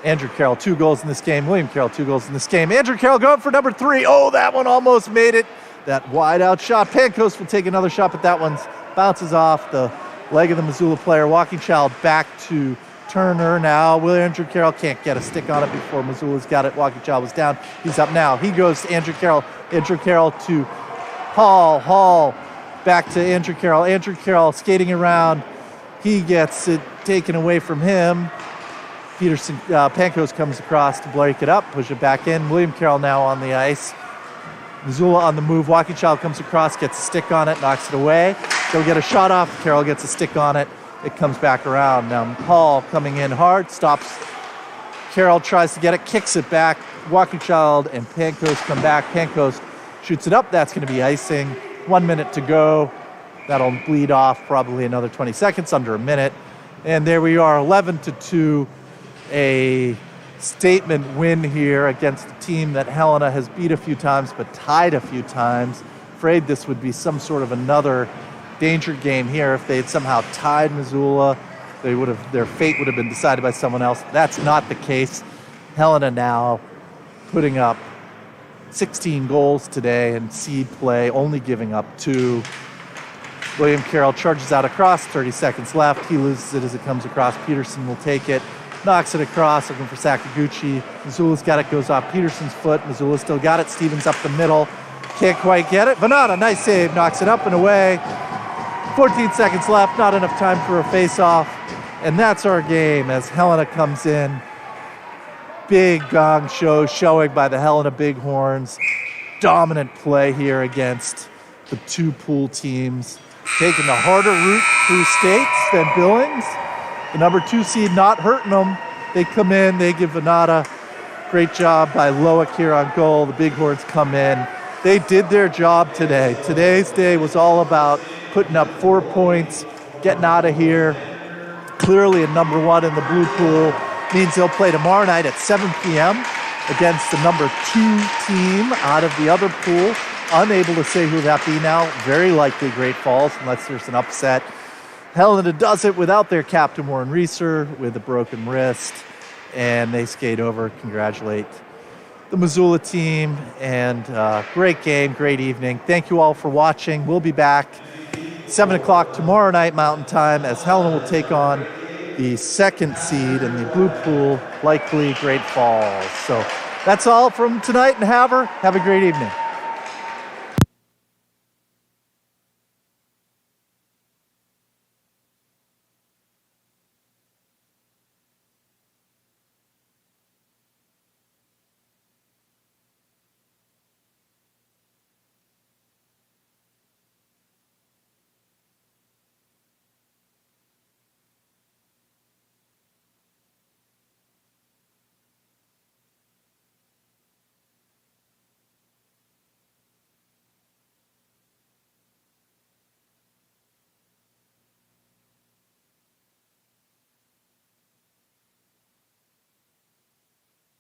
Andrew Carroll, 2 goals in this game. William Carroll, 2 goals in this game. Andrew Carroll going for number 3. Oh, that one almost made it. That wide out shot. Pancoast will take another shot, but that one bounces off the leg of the Missoula player. Walking Child back to Turner now. Andrew Carroll can't get a stick on it before Missoula's got it. Walking Child was down. He's up now. He goes to Andrew Carroll. Andrew Carroll to Hall. Hall back to Andrew Carroll. Andrew Carroll skating around. He gets it taken away from him. Peterson, Pancoast comes across to break it up, push it back in. William Carroll now on the ice. Missoula on the move. Walking Child comes across, gets a stick on it, knocks it away. They'll get a shot off. Carroll gets a stick on it. It comes back around. Now Hall coming in hard, stops. Carroll tries to get it, kicks it back. Walking Child and Pancoast come back. Pancoast shoots it up. That's going to be icing. 1 minute to go. That'll bleed off probably another 20 seconds, under a minute. And there we are, 11-2. A statement win here against a team that Helena has beat a few times but tied a few times. Afraid this would be some sort of another danger game here. If they had somehow tied Missoula, their fate would have been decided by someone else. That's not the case. Helena now putting up 16 goals today in seed play, only giving up 2. William Carroll charges out across, 30 seconds left. He loses it as it comes across. Peterson will take it. Knocks it across, looking for Sakaguchi. Missoula's got it, goes off Peterson's foot. Missoula still got it. Stevens up the middle. Can't quite get it. Venata, nice save, knocks it up and away. 14 seconds left, not enough time for a face-off. And that's our game as Helena comes in. Big gong show showing by the Helena Bighorns. Dominant play here against the 2 pool teams. Taking the harder route through states than Billings. The number 2 seed not hurting them. They come in, they give Venata. Great job by Loic here on goal. The Bighorns come in. They did their job today. Today's day was all about putting up 4 points, getting out of here. Clearly a number 1 in the blue pool. Means they'll play tomorrow night at 7 p.m. against the number 2 team out of the other pool. Unable to say who that be now. Very likely Great Falls, unless there's an upset. Helena does it without their captain, Warren Reeser, with a broken wrist, and they skate over, congratulate the Missoula team, and great game, great evening. Thank you all for watching. We'll be back 7 o'clock tomorrow night Mountain Time as Helena will take on the 2nd seed in the blue pool, likely Great Falls. So that's all from tonight in Havre. Have a great evening.